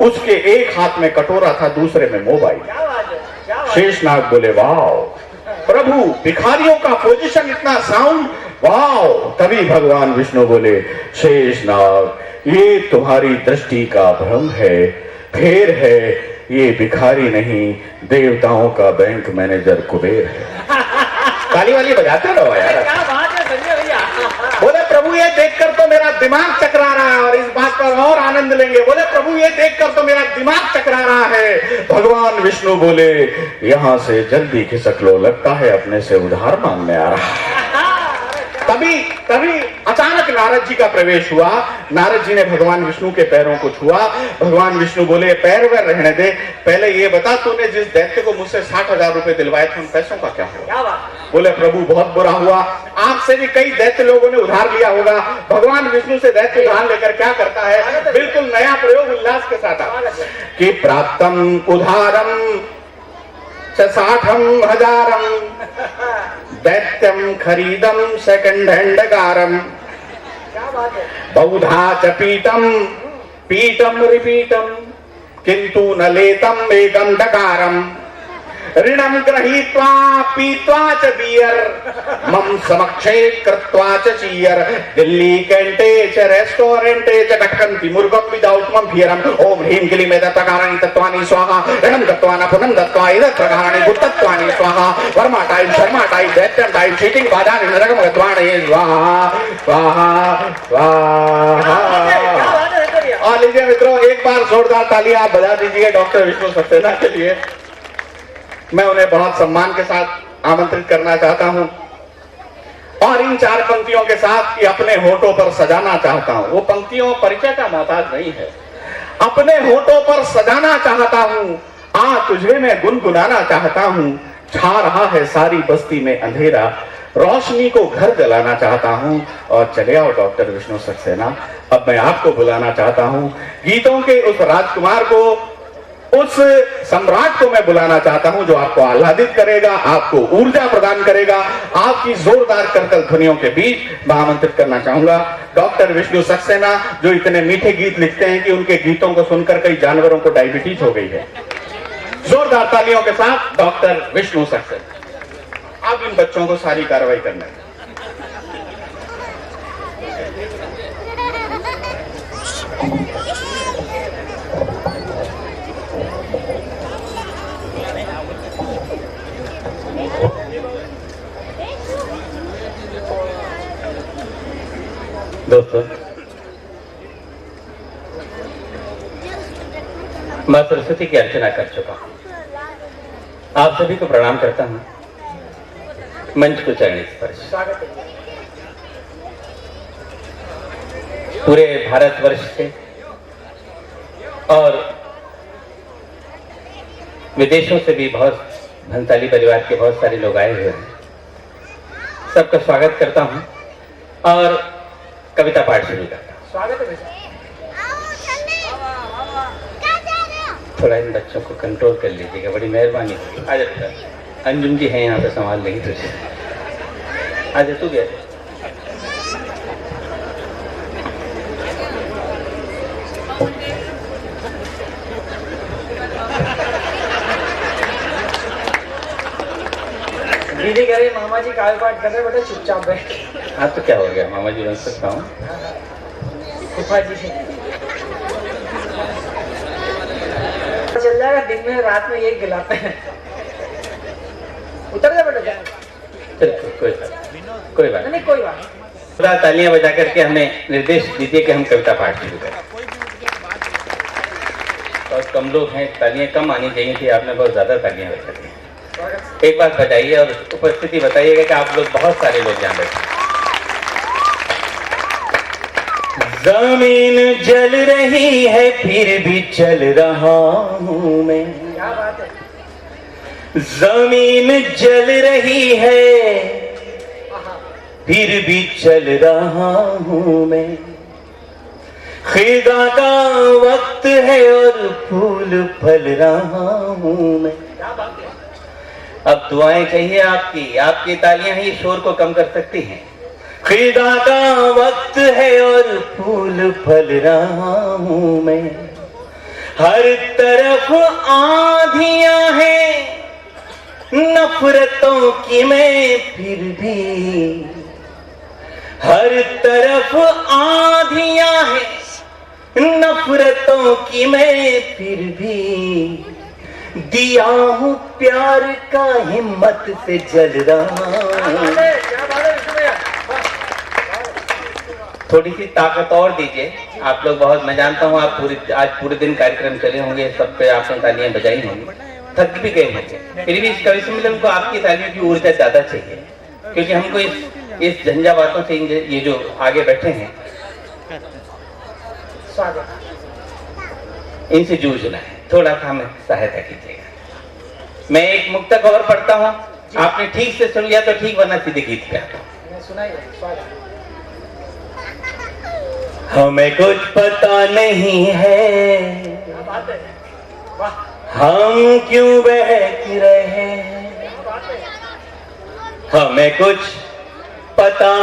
उसके एक हाथ में कटोरा था, दूसरे में मोबाइल। शेषनाग बोले वाह प्रभु, भिखारियों का पोजीशन इतना साउंड, वाह। तभी भगवान विष्णु बोले शेषनाग, ये तुम्हारी दृष्टि का भ्रम है, फेर है। ये भिखारी नहीं, देवताओं का बैंक मैनेजर कुबेर है। ताली वाली बजाते रहो यार। क्या बात है संजय भैया। बोले प्रभु ये देखकर तो मेरा दिमाग चकरा रहा है, और इस बात पर और आनंद लेंगे। बोले प्रभु ये देखकर तो मेरा दिमाग चकरा रहा है। भगवान विष्णु बोले यहाँ से जल्दी खिसक लो, लगता है अपने से उधार मांगने आ रहा है। तभी अचानक नारद जी का प्रवेश हुआ। नारद जी ने भगवान विष्णु के पैरों को छुआ। भगवान विष्णु बोले पैर वैर रहने दे, पहले ये बता तूने जिस दैत्य को मुझसे 60,000 रुपए दिलवाए थे, उन पैसों का क्या हुआ। बोले प्रभु बहुत बुरा हुआ, आपसे भी कई दैत्य लोगों ने उधार लिया होगा। भगवान विष्णु से दैत्य उधार लेकर क्या करता है, बिल्कुल नया प्रयोग उल्लास के साथ कि प्राप्तम उधारम 60,000 दैत्यम खरीदम सेकंड हैंड कारम। बहुधा च पीतम रिपीतम किंतु न लेतम एकम डकारम। ऋणम गृहीत्वा पीत्वा च बियर मम समक्षे कृत्वा च चीयर। दिल्ली कैंटे च रेस्टोरेंटे च गटकन्ति मुर्गम विदाउट मम फियरम। ओम ह्रीं क्लीं एतत्प्रकाराणि तत्त्वानि स्वाहा। ऋणं दत्त्वा न पुनः दत्त्वा एतत्प्रकाराणि गुप्तत्वानि स्वाहा। वर्मा टाइप शर्मा टाइप दैत्यम टाइप चीटिंग बाधानि नरकम गत्वानि स्वाहा स्वाहा स्वाहा। और लीजिए मित्रों, एक बार जोरदार तालियां आप बजा दीजिए डॉक्टर विष्णु सक्सेना के लिए। मैं उन्हें बहुत सम्मान के साथ आमंत्रित करना चाहता हूं और इन 4 पंक्तियों के साथ अपने होठों पर सजाना चाहता हूं। वो पंक्तियों परिचय का मोहताज नहीं है, अपने होठों पर सजाना चाहता हूं। आ तुझे मैं गुनगुनाना चाहता हूं। छा रहा है सारी बस्ती में अंधेरा, रोशनी को घर जलाना चाहता हूं। और चले आओ डॉक्टर विष्णु सक्सेना, अब मैं आपको बुलाना चाहता हूं। गीतों के उस राजकुमार को, उस सम्राट को मैं बुलाना चाहता हूं जो आपको आह्लादित करेगा, आपको ऊर्जा प्रदान करेगा। आपकी जोरदार करकल ध्वनियों के बीच मैं आमंत्रित करना चाहूंगा डॉक्टर विष्णु सक्सेना, जो इतने मीठे गीत लिखते हैं कि उनके गीतों को सुनकर कई जानवरों को डायबिटीज हो गई है। जोरदार तालियों के साथ डॉक्टर विष्णु सक्सेना। आप इन बच्चों को सारी कार्रवाई करना है। दोस्तों, मां सरस्वती की अर्चना कर चुका हूं। आप सभी को प्रणाम करता हूं। मंच को चरण स्पर्श। स्वागत है। पूरे भारतवर्ष से और विदेशों से भी बहुत भंसाली परिवार के बहुत सारे लोग आए हुए हैं। सबका स्वागत करता हूं और कविता पाठ शुरू करता हूं। स्वागत है बेटा। थोड़ा इन बच्चों को कंट्रोल कर लीजिएगा, बड़ी मेहरबानी होगी। आ जाता अंजुम जी हैं यहाँ पे, संभाल लेंगे तुझे। आ जा तू गया। दीदी कह रही मामा जी काव्य पाठ कर रहे बेटा, चुपचाप बैठ। हाँ तो क्या हो गया, मामा जी बन सकता हूँ। फूफा जी से चल जाएगा, दिन में रात में यही गिलाते हैं। उतर जा बेटा, जा। चल कोई बात नहीं कोई बात नहीं। थोड़ा तालियां बजा करके हमें निर्देश दीजिए कि हम कविता पाठ शुरू करें। और कम लोग हैं, तालियां कम आनी चाहिए थी, आपने बहुत ज्यादा तालियां बजा दी। एक बात बताइए और उपस्थिति बताइएगा कि आप लोग बहुत सारे लोग जान बैठे। जमीन जल रही है फिर भी चल रहा हूं मैं। क्या बात है। जमीन जल रही है फिर भी चल रहा हूं मैं। खिदा का वक्त है और फूल फल रहा हूं मैं। क्या बात है। अब दुआएं चाहिए आपकी तालियां ही शोर को कम कर सकती हैं। खिदा का वक्त है और फूल फल रहा हूं मैं। हर तरफ आंधियां हैं नफरतों की, मैं फिर भी हर तरफ आंधियां हैं नफरतों की, मैं फिर भी दिया हूं प्यार का हिम्मत से जल रहा हूं। क्या बात है विष्णु भैया। थोड़ी सी ताकत और दीजिए आप लोग। बहुत मैं जानता हूँ आप आज पूरे दिन कार्यक्रम चले होंगे, सब पे आपने तालियां बजाई होंगी, थक भी गए होंगे। फिर भी इस कवि सम्मेलन को आपकी तालियों की ऊर्जा ज्यादा चाहिए, क्योंकि हमको इस झंझावातों से ये जो आगे बैठे हैं स्वागत, इनसे जूझना है। थोड़ा सा हमें सहायता कीजिएगा। मैं एक मुक्तक और पढ़ता हूँ, आपने ठीक से सुन लिया तो ठीक, वरना सीधे गीत पे आता हूँ। सुनाइए। स्वागत। हमें कुछ पता नहीं है क्या बात है। वाह। हम क्यों बहक रहे हैं। क्या बात है। हमें कुछ पता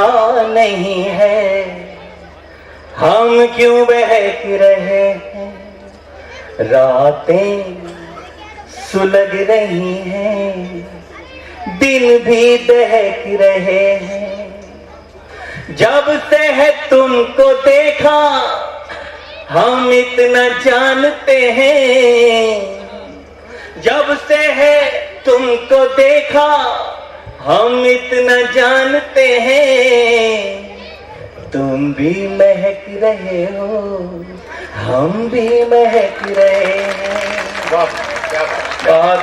नहीं है हम क्यों बहक रहे हैं। रातें सुलग रही हैं, दिन भी दहक रहे हैं। जब से है तुमको देखा हम इतना जानते हैं। जब से है तुमको देखा हम इतना जानते हैं। तुम भी महक रहे हो हम भी महक रहे हैं। बहुत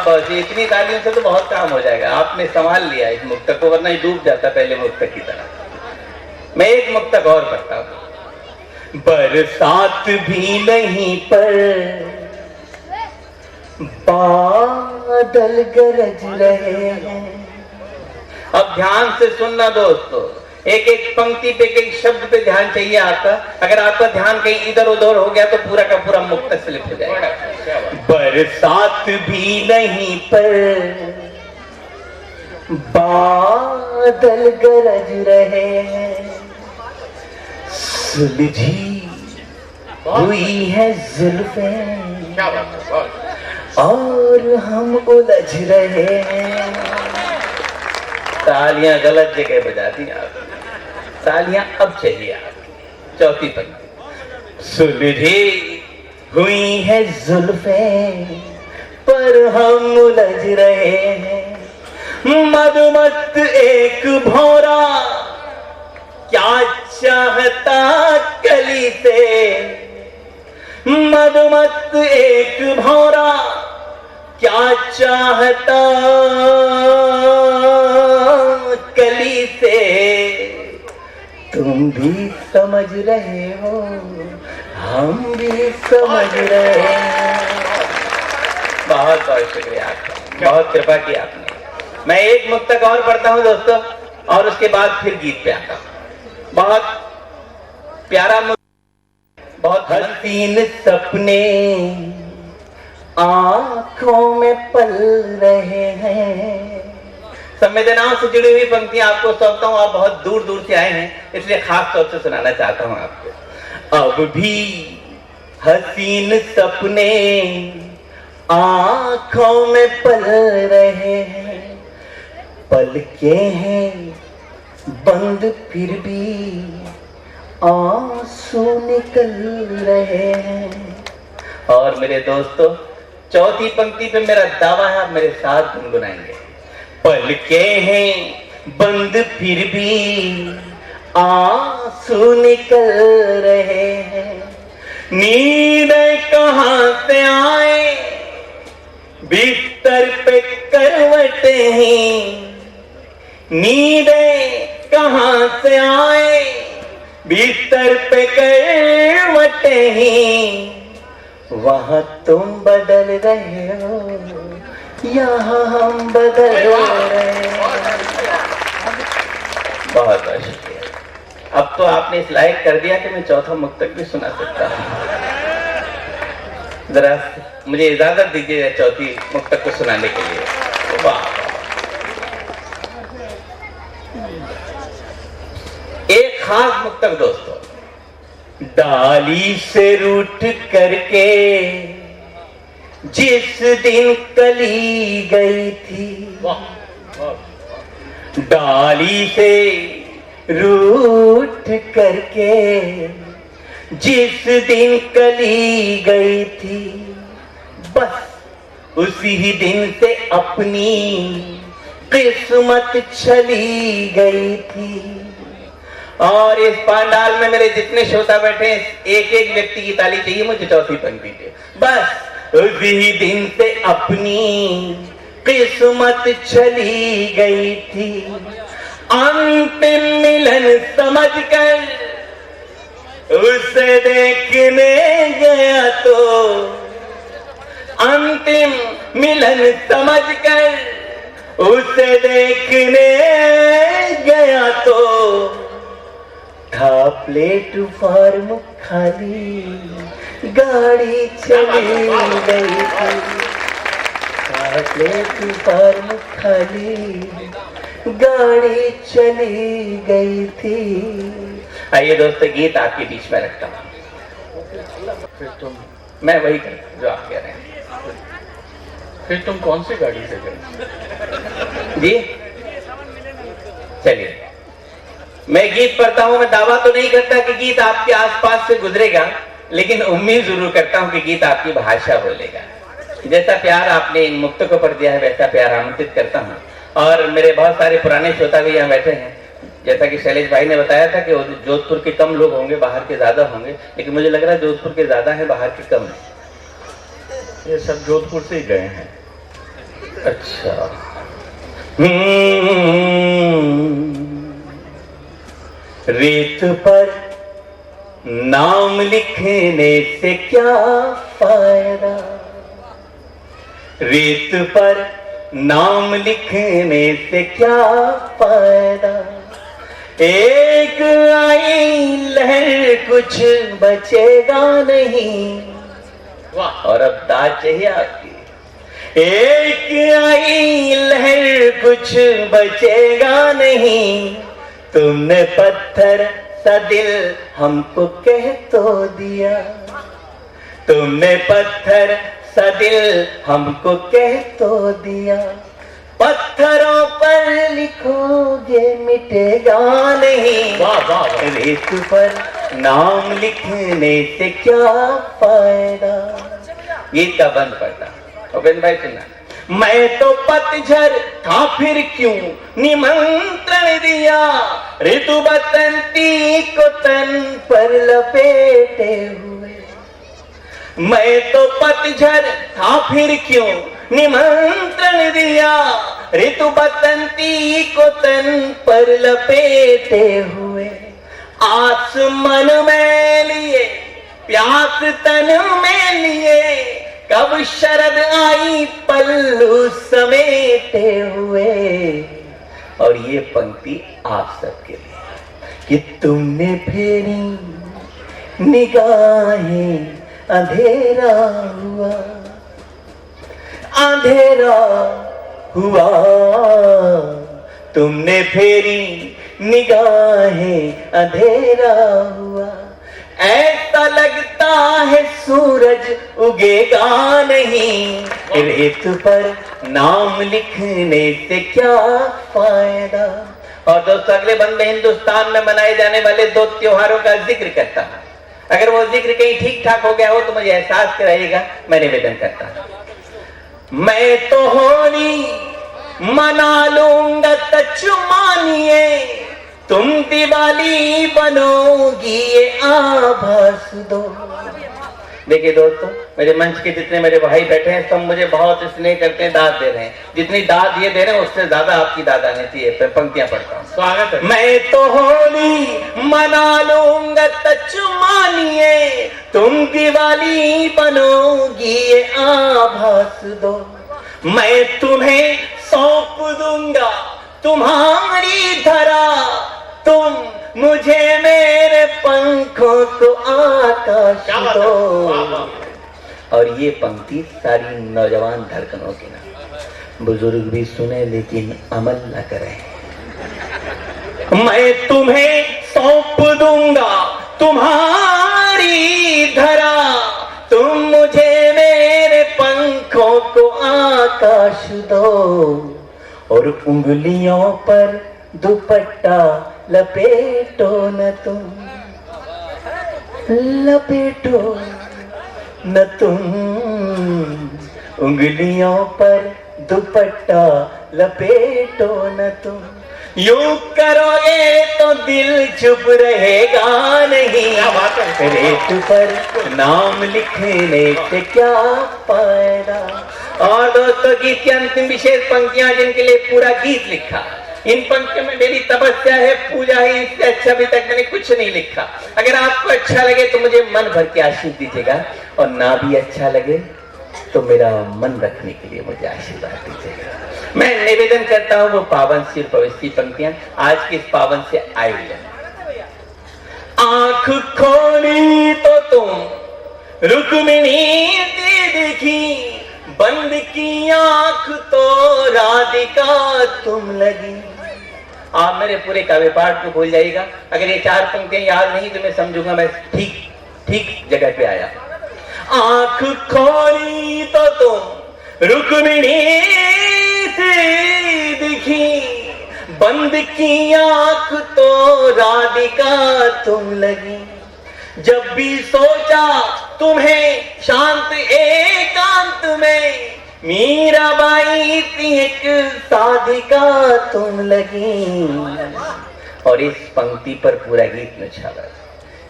बहुत इतनी तालियों से तो बहुत काम हो जाएगा। आपने संभाल लिया इस मुक्तक को, वरना ही डूब जाता पहले मुक्तक की तरह। मैं एक मुक्तक और पढ़ता हूँ। बरसात भी नहीं पर बादल गरज रहे हैं। अब ध्यान से सुनना दोस्तों, एक एक पंक्ति पे, एक एक शब्द पे ध्यान चाहिए आपका। अगर आपका ध्यान कहीं इधर उधर हो गया तो पूरा का पूरा मुक्तक स्लिप हो जाएगा। बरसात भी नहीं पर बादल गरज रहे हैं। सुलझी हुई है जुल्फें और हम उलझ रहे हैं। तालियां गलत जगह बजा दी आपने, तालियां अब चाहिए आपकी। चौथी पंक्ति। सुलझी हुई है जुल्फें पर हम उलझ रहे हैं। मदमस्त एक भौरा क्या चाहता कली से, मधुमत एक भौरा क्या चाहता कली से। तुम भी समझ रहे हो, हम भी समझ रहे हैं। बहुत बहुत शुक्रिया आपका, बहुत कृपा की आपने। मैं एक मुक्तक और पढ़ता हूं दोस्तों, और उसके बाद फिर गीत पे आता हूं। बहुत प्यारा मुक्तक, बहुत हसीन सपने आंखों में पल रहे हैं। संवेदनाओं से जुड़ी हुई पंक्तियां आपको सौंपता हूं। आप बहुत दूर दूर से आए हैं, इसलिए खास तौर से सुनाना चाहता हूं आपको। अब भी हसीन सपने आंखों में पल रहे हैं, पलकें हैं बंद फिर भी आंसू निकल रहे हैं। और मेरे दोस्तों, चौथी पंक्ति पे मेरा दावा है, आप मेरे साथ गुनगुनाएंगे। पलकें हैं बंद फिर भी आंसू निकल रहे हैं, नींद कहां से आए बिस्तर पे करवटे हैं, नींद कहां से आए बिस्तर पे करवटे हैं। वहां तुम बदल रहे हो, यहाँ हम बदल रहे हैं। बहुत बहुत शुक्रिया। अब तो आपने इस लायक कर दिया कि मैं चौथा मुक्तक भी सुना सकता हूँ। जरा मुझे इजाजत दीजिए चौथी मुक्तक को सुनाने के लिए। वाह, एक खास मुक्तक दोस्तों। डाली से रूठ करके जिस दिन कली गई थी, डाली से रूठ करके जिस दिन कली गई थी, बस उसी ही दिन से अपनी किस्मत चली गई थी। और इस पांडाल में मेरे जितने श्रोता बैठे हैं, एक एक व्यक्ति की ताली चाहिए मुझे चौथी पंक्ति पे। बस उसी ही दिन से अपनी किस्मत चली गई थी, अंतिम मिलन समझकर उसे देखने गया तो, अंतिम मिलन समझकर उसे देखने गया तो, था प्लेटफॉर्म खाली, गाड़ी चली गई थी, था प्लेटफॉर्म खाली, गाड़ी चली गई थी। आइए दोस्तों, गीत आपके बीच में रखता हूँ। फिर तुम मैं वही करता जो आप कह रहे हैं। फिर तुम कौन सी गाड़ी से गए? जी चलिए, मैं गीत पढ़ता हूं। मैं दावा तो नहीं करता कि गीत आपके आसपास से गुजरेगा, लेकिन उम्मीद जरूर करता हूं कि गीत आपकी भाषा बोलेगा। जैसा प्यार आपने इन मुक्तों को पढ़ दिया है, वैसा प्यार आमंत्रित करता हूं। और मेरे बहुत सारे पुराने श्रोता भी यहाँ बैठे हैं। जैसा कि शैलेश भाई ने बताया था कि जोधपुर के कम लोग होंगे, बाहर के ज्यादा होंगे, लेकिन मुझे लग रहा है जोधपुर के ज्यादा है, बाहर के कम है। ये सब जोधपुर से ही गए हैं। अच्छा, रेत पर नाम लिखने से क्या फायदा, रेत पर नाम लिखने से क्या फायदा, एक आई लहर कुछ बचेगा नहीं। वाह, और अब दाद चाहिए आपकी। एक आई लहर कुछ बचेगा नहीं, तुमने पत्थर सा दिल हमको कह तो दिया, तुमने पत्थर सा दिल हमको कह तो दिया, पत्थरों पर लिखोगे मिटेगा नहीं। वाह वाह वाह। रेत पर नाम लिखने से क्या फायदा। गीत का बंद पड़ता। उपेंद्र भाई सुनना। मैं तो पतझड़ था फिर क्यों निमंत्रण दिया, ऋतु बसंती को तन पर लपेटे हुए। मैं तो पतझड़ था फिर क्यों निमंत्रण दिया, ऋतु बसंती को तन पर लपेटे हुए। आस मन में लिए प्यास तन में लिए, कब शरद आई पल्लू समेटे हुए। और ये पंक्ति आप सबके लिए कि तुमने फेरी निगाहें, अंधेरा हुआ, अंधेरा हुआ। तुमने फेरी निगाहें, अंधेरा हुआ। ऐसा लगता है सूरज उगेगा नहीं, रेत पर नाम लिखने से क्या फायदा। और दोस्तों, अगले बंद में हिंदुस्तान में मनाए जाने वाले 2 त्योहारों का जिक्र करता हूं। अगर वो जिक्र कहीं ठीक ठाक हो गया हो तो मुझे एहसास कराइएगा, मैं निवेदन करता हूं। मैं तो होली मना लूंगा सच मानिए, तुम दिवाली बनोगी ये आभास दो। देखिए दोस्तों, मेरे मंच के जितने मेरे भाई बैठे हैं सब मुझे बहुत स्नेह करते हैं, दाद दे रहे हैं। जितनी दाद ये दे रहे हैं उससे ज्यादा आपकी दाद आनी चाहिए। पंक्तियां पढ़ता हूँ। स्वागत है। मैं तो होली मना लूंगा सच मानिए, तुम दिवाली बनोगी ये आभास दो। मैं तुम्हें सौंप दूंगा तुम्हारी धरा, तुम मुझे मेरे पंखों को आकाश दो। और ये पंक्ति सारी नौजवान धड़कनों की ना, बुजुर्ग भी सुने लेकिन अमल न करें। मैं तुम्हें सौंप दूंगा तुम्हारी धरा, तुम मुझे मेरे पंखों को आकाश दो। और उंगलियों पर दुपट्टा लपेटो न तुम, लपेटो न तुम। उंगलियों पर दुपट्टा लपेटो न तुम। यूं करोगे तो दिल चुप रहेगा नहीं, रेत पर नाम लिखने से क्या फायदा। और दोस्तों, गीत की अंतिम विशेष पंक्तियां जिनके लिए पूरा गीत लिखा। इन पंक्तियों में मेरी तपस्या है, पूजा है, इससे अच्छा अभी तक मैंने कुछ नहीं लिखा। अगर आपको अच्छा लगे तो मुझे मन भर के आशीष दीजिएगा, और ना भी अच्छा लगे तो मेरा मन रखने के लिए मुझे आशीर्वाद दीजिएगा। मैं निवेदन करता हूँ वो पावन सिर पवित्र पंक्तियां आज की इस पावन से आई है। आंख खोली तो तुम रुक्मिणी देखी, बंद की आंख तो राधिका तुम लगी। आप मेरे पूरे काव्य पाठ को भूल जाइएगा। अगर ये 4 पंक्तियां याद नहीं तो मैं समझूंगा मैं ठीक जगह पे आया। आंख खोली तो तुम रुक्मिणी से दिखी, बंद की आंख तो राधिका तुम लगी। जब भी सोचा तुम्हें शांत एकांत में, मीराबाई थी एक साधिका तुम लगी। और इस पंक्ति पर पूरा गीत निछावर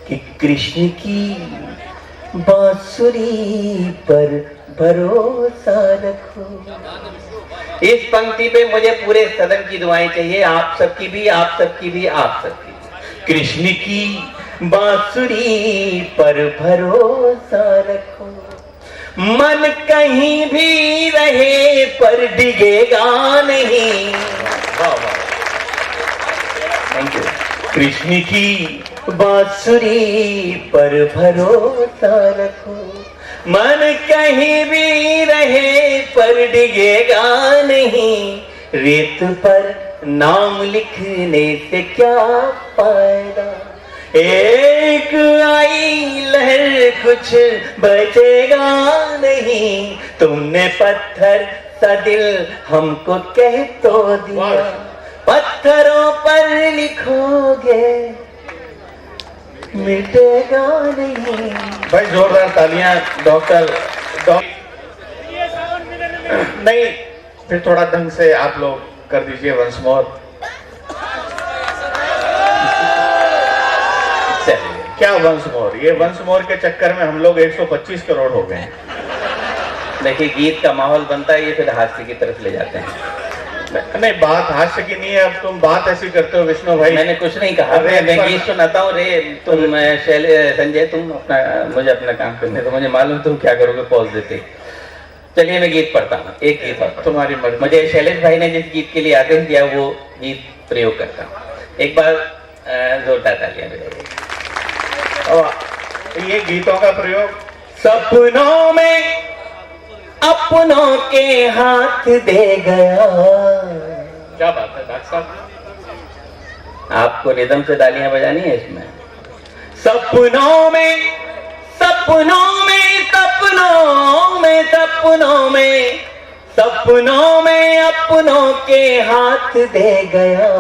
कि कृष्ण की बांसुरी पर भरोसा रखो। इस पंक्ति पे मुझे पूरे सदन की दुआएं चाहिए, आप सबकी भी, आप सबकी भी, आप सबकी। कृष्ण की बांसुरी पर भरोसा रखो, मन कहीं भी रहे पर डिगेगा नहीं। Thank you. कृष्ण की बांसुरी पर भरोसा रखो, मन कहीं भी रहे पर डिगेगा नहीं। रेत पर नाम लिखने से क्या फायदा, एक आई लहर कुछ बचेगा नहीं। तुमने पत्थर सा दिल हमको कह तो दिया, पत्थरों पर लिखोगे मिटेगा नहीं। भाई जोरदार तालियां डॉक्टर नहीं, फिर थोड़ा ढंग से आप लोग कर दीजिए वंस मोर। क्या वंस मोर, ये वंस मोर के चक्कर में हम लोग 125 करोड़ हो गए हैं। देखिए गीत का माहौल बनता है, ये फिर हास्य की तरफ ले जाते हैं। नहीं, बात हास्य की नहीं है। अब तुम बात ऐसी करते हो विष्णु भाई। मैंने कुछ नहीं कहा, अरे मैं गीत सुनाता हूँ। रे तुम संजय तुम अपना मुझे अपना काम करने तो मुझे मालूम तुम क्या करोगे, पॉज देते। चलिए मैं गीत पढ़ता हूँ, एक गीत और तुम्हारी मर्जी। मुझे शैलेश भाई ने जिस गीत के लिए आदेश दिया वो गीत प्रयोग करता हूँ। एक बार जोरदार तालियां बजाइए। और ये गीतों का प्रयोग सपनों में अपनों के हाथ दे गया। क्या बात है डॉक्टर साहब। आपको रिदम से तालियां बजानी है इसमें। सपनों में सपनों में सपनों में सपनों में सपनों में अपनों के हाथ दे गया।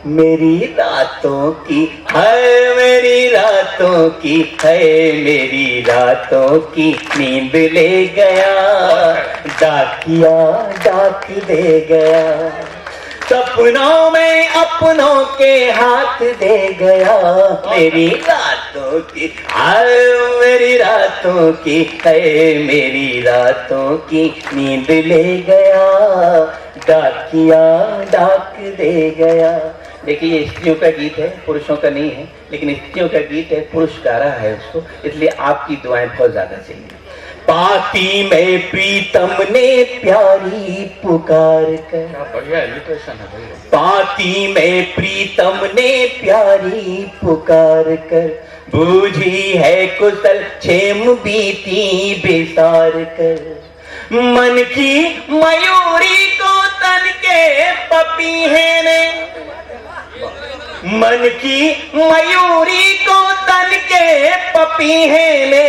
मेरी रातों की है, मेरी रातों की है, मेरी रातों की नींद ले गया। डाकिया डाक दे गया। सपनों में अपनों के हाथ दे गया। मेरी रातों की है, मेरी रातों की है, मेरी रातों की नींद ले गया। डाकिया डाक दे गया। देखिए ये स्त्रियों का गीत है, पुरुषों का नहीं है, लेकिन स्त्रियों का गीत है, पुरुष गा रहा है उसको, इसलिए आपकी दुआएं बहुत ज्यादा चाहिए। पाती में प्रीतम ने प्यारी पुकार कर, बढ़िया एलिट्रेशन है भैया। पाती में प्रीतम ने प्यारी पुकार कर, बूझी है कुशल क्षेम बीती बेसार कर। मन की मयूरी को तन के पपीहे ने, मन की मयूरी को तन के पपीहे ने,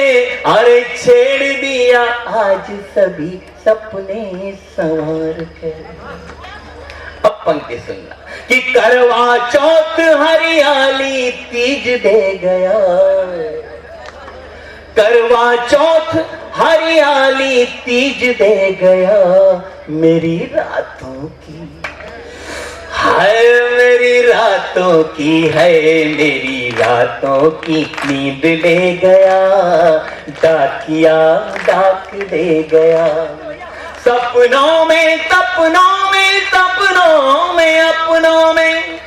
अरे छेड़ दिया आज सभी सपने संवार कर। अब पंक्ति सुनना कि करवा चौथ हरियाली तीज दे गया। करवा चौथ हरियाली तीज दे गया। मेरी रातों की है, मेरी रातों की है, मेरी रातों की नींद ले गया। डाकिया डाक दे गया। सपनों में सपनों में सपनों में अपनों में।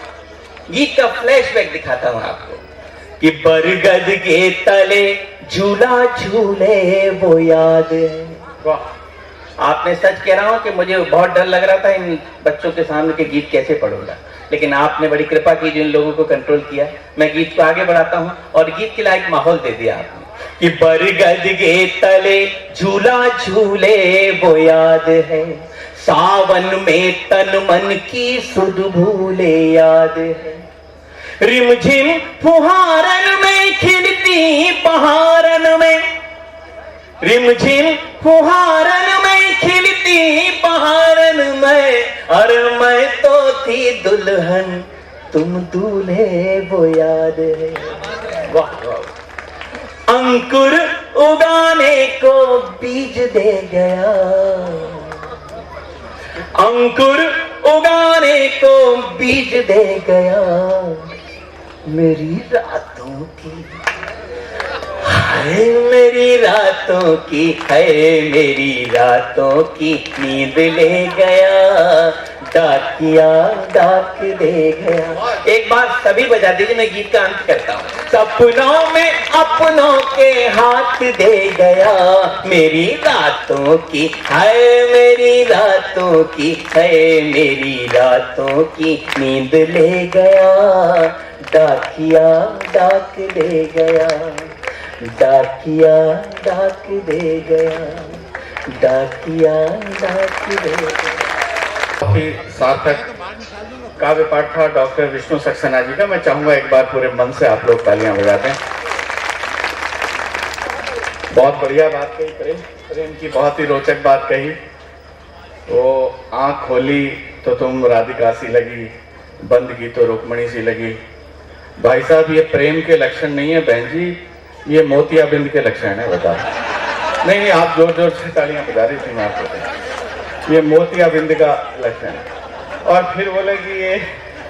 गीत का फ्लैशबैक दिखाता हूं आपको कि बरगद के तले झूला झूले वो याद है। वाह, आपने सच कह रहा हूं कि मुझे बहुत डर लग रहा था इन बच्चों के सामने के गीत कैसे पढ़ूंगा, लेकिन आपने बड़ी कृपा की जो इन लोगों को कंट्रोल किया। मैं गीत को आगे बढ़ाता हूं और गीत के लायक माहौल दे दिया आपने कि बरगद के तले झूला झूले वो याद है। सावन में तन मन की सुध भूले याद है। रिमझिम फुहारन में खिलती बहारन में, रिमझिम फुहारन में खिलती बहारन में, अरे मैं तो थी दुल्हन तुम दूल्हे वो याद है। वाह वाह। अंकुर उगाने को बीज दे गया। अंकुर उगाने को बीज दे गया। मेरी रातों की है, मेरी रातों की है, मेरी रातों की नींद ले गया। डाकिया डाक दे गया। एक बार सभी बजा दीजिए, मैं गीत का अंत करता हूँ। सपनों में अपनों के हाथ दे गया। मेरी रातों की है, मेरी रातों की है, मेरी रातों की नींद ले गया। डाकिया डाक दे गया। डाकिया डाक दे गया। डाकिया डाक दे गया। काफी सार्थक काव्य पाठ था डॉक्टर विष्णु सक्सेना जी का। मैं चाहूंगा एक बार पूरे मन से आप लोग तालियां बजा दें। बहुत बढ़िया बात कही, प्रेम प्रेम की बहुत ही रोचक बात कही। वो आंख खोली तो तुम राधिका सी लगी, बंद की तो रुक्मणी सी लगी। भाई साहब ये प्रेम के लक्षण नहीं है बहन जी, ये मोतियाबिंद के लक्षण है। बता नहीं नहीं, आप जोर जोर से तालियां बजा रही थी, मैं आपको ये मोतियाबिंद का लक्षण है। और फिर बोले कि ये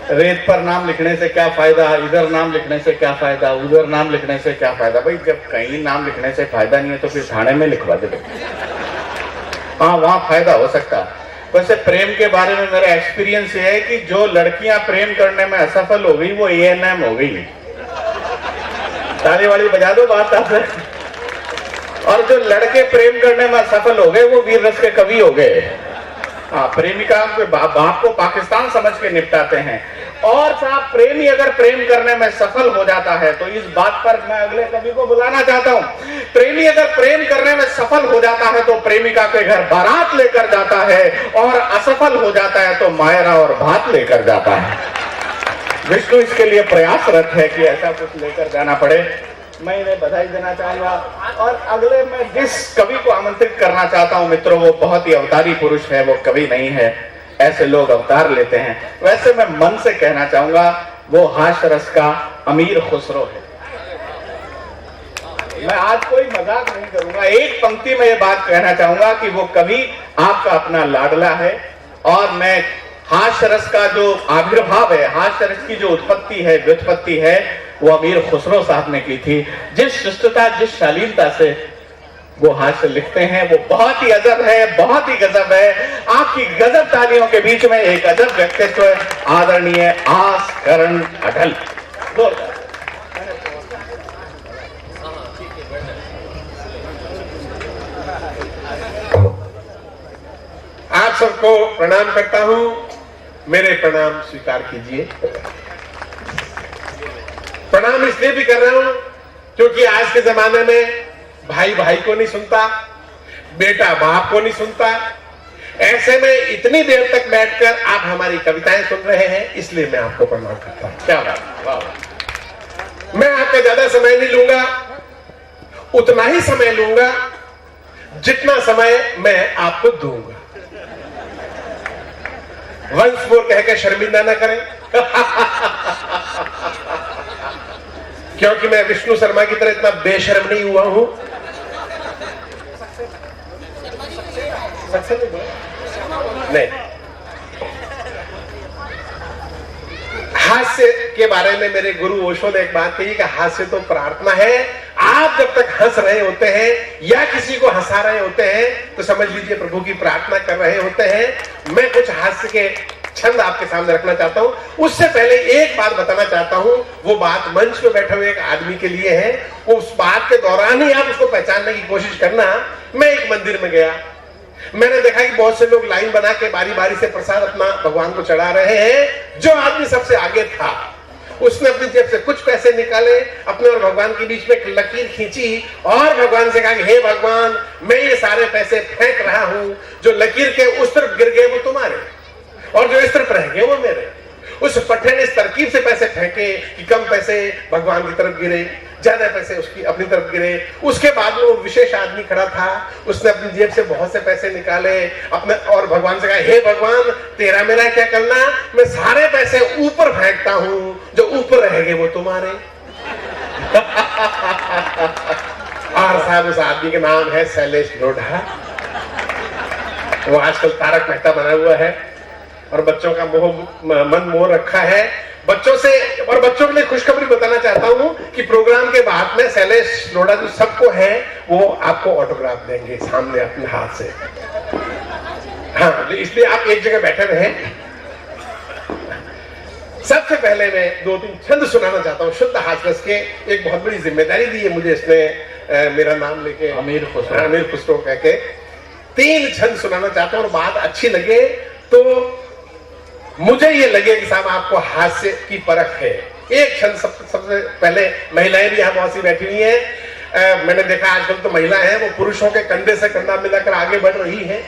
रेत पर नाम लिखने से क्या फायदा, इधर नाम लिखने से क्या फायदा, उधर नाम लिखने से क्या फायदा। भाई जब कहीं नाम लिखने से फायदा नहीं है तो फिर थाने में लिखवा दे। हाँ, वहां फायदा हो सकता। वैसे प्रेम के बारे में मेरा एक्सपीरियंस ये है कि जो लड़कियां प्रेम करने में असफल हो गई वो ANM हो गई। ताली वाली बजा दो बात आपसे। और जो लड़के प्रेम करने में असफल हो गए वो वीर रस के कवि हो गए। हाँ, प्रेमिका के बाप को पाकिस्तान समझ के निपटाते हैं। और साहब, प्रेमी अगर प्रेम करने में सफल हो जाता है तो इस बात पर मैं अगले कवि को बुलाना चाहता हूं। प्रेमी अगर प्रेम करने में सफल हो जाता है तो प्रेमिका के घर बारात लेकर जाता है, और असफल हो जाता है तो मायरा और भात लेकर जाता है। विष्णु इसके लिए प्रयासरत है कि ऐसा कुछ लेकर जाना पड़े। मैं इन्हें बधाई देना चाहूंगा। और अगले मैं जिस कवि को आमंत्रित करना चाहता हूं मित्रों, वो बहुत ही अवतारी पुरुष है, वो कवि नहीं है। ऐसे लोग अवतार लेते हैं। वैसे मैं मन से कहना चाहूंगा वो हास्य रस का अमीर खुसरो है। मैं आज कोई मजाक नहीं करूंगा। एक पंक्ति में ये बात कहना चाहूंगा कि वो कवि आपका अपना लाडला है। और मैं हास्य रस का जो आविर्भाव है, हास्य रस की जो उत्पत्ति है, व्युत्पत्ति है, वो अमीर खुसरो साहब ने की थी। जिस शिष्टता, जिस शालीनता से वो हास्य लिखते हैं वो बहुत ही अजब है, बहुत ही गजब है। आपकी गजब तालियों के बीच में एक अजब व्यक्तित्व, आदरणीय आस करण अढल। आप सबको प्रणाम करता हूं। मेरे प्रणाम स्वीकार कीजिए। प्रणाम इसलिए भी कर रहा हूं क्योंकि आज के जमाने में भाई भाई को नहीं सुनता, बेटा बाप को नहीं सुनता। ऐसे में इतनी देर तक बैठकर आप हमारी कविताएं सुन रहे हैं, इसलिए मैं आपको प्रणाम करता हूं। क्या बात, वाह। मैं आपका ज्यादा समय नहीं लूंगा, उतना ही समय लूंगा जितना समय मैं आपको दूंगा। वंस मोर कह के शर्मिंदा ना करें क्योंकि मैं विष्णु शर्मा की तरह इतना बेशर्म नहीं हुआ हूं। नहीं, हास्य के बारे में मेरे गुरु ओशो ने एक बात कही कि हास्य तो प्रार्थना है। आप जब तक हंस रहे होते हैं या किसी को हंसा रहे होते हैं तो समझ लीजिए प्रभु की प्रार्थना कर रहे होते हैं। मैं कुछ हास्य के छंद आपके सामने रखना चाहता हूं। उससे पहले एक बात बताना चाहता हूं। वो बात मंच पे बैठे हुए एक आदमी के लिए है। उस बात के दौरान ही आप उसको पहचानने की कोशिश करना। मैं एक मंदिर में गया, मैंने देखा कि बहुत से लोग लाइन बना के बारी बारी से प्रसाद अपना भगवान को चढ़ा रहे हैं। जो आदमी सबसे आगे था उसने अपनी जेब से कुछ पैसे निकाले, अपने और भगवान के बीच में एक लकीर खींची और भगवान से कहा कि हे भगवान, मैं ये सारे पैसे फेंक रहा हूं। जो लकीर के उस तरफ गिर गए वो तुम्हारे, और जो इस तरफ रह गए वो मेरे। उस पट्टे ने इस तरकीब से पैसे फेंके कि कम पैसे भगवान की तरफ गिरे, ज्यादा पैसे उसकी अपनी तरफ गिरे। उसके बाद में वो विशेष आदमी खड़ा था, उसने अपनी जेब से बहुत से पैसे निकाले अपने और भगवान से कहा हे भगवान, तेरा मेरा क्या करना, मैं सारे पैसे ऊपर फेंकता हूं, जो ऊपर रह गए वो तुम्हारे। और साहब उस आदमी का नाम है शैलेश लोढ़ा। वो आजकल तारक मेहता बना हुआ है और बच्चों का मन मोह रखा है बच्चों से। और बच्चों के लिए खुशखबरी बताना चाहता हूं कि प्रोग्राम के बाद में शैलेश लोढ़ा जो सबको है वो आपको ऑटोग्राफ देंगे सामने अपने हाथ से। हाँ, इसलिए आप एक जगह बैठे रहे। सबसे पहले मैं 2-3 छंद सुनाना चाहता हूँ शुद्ध हास्य के। एक बहुत बड़ी जिम्मेदारी दी है मुझे इसने, मेरा नाम लेके अमीर खुसरो कह के 3 छंद सुनाना चाहता हूँ। और बात अच्छी लगे तो मुझे ये लगे कि साहब आपको हास्य की परख है। एक छंद सबसे पहले, महिलाएं भी यहाँ बहुत सी बैठी हुई हैं। मैंने देखा आजकल तो महिलाएं हैं वो पुरुषों के कंधे से कंधा मिलाकर आगे बढ़ रही है।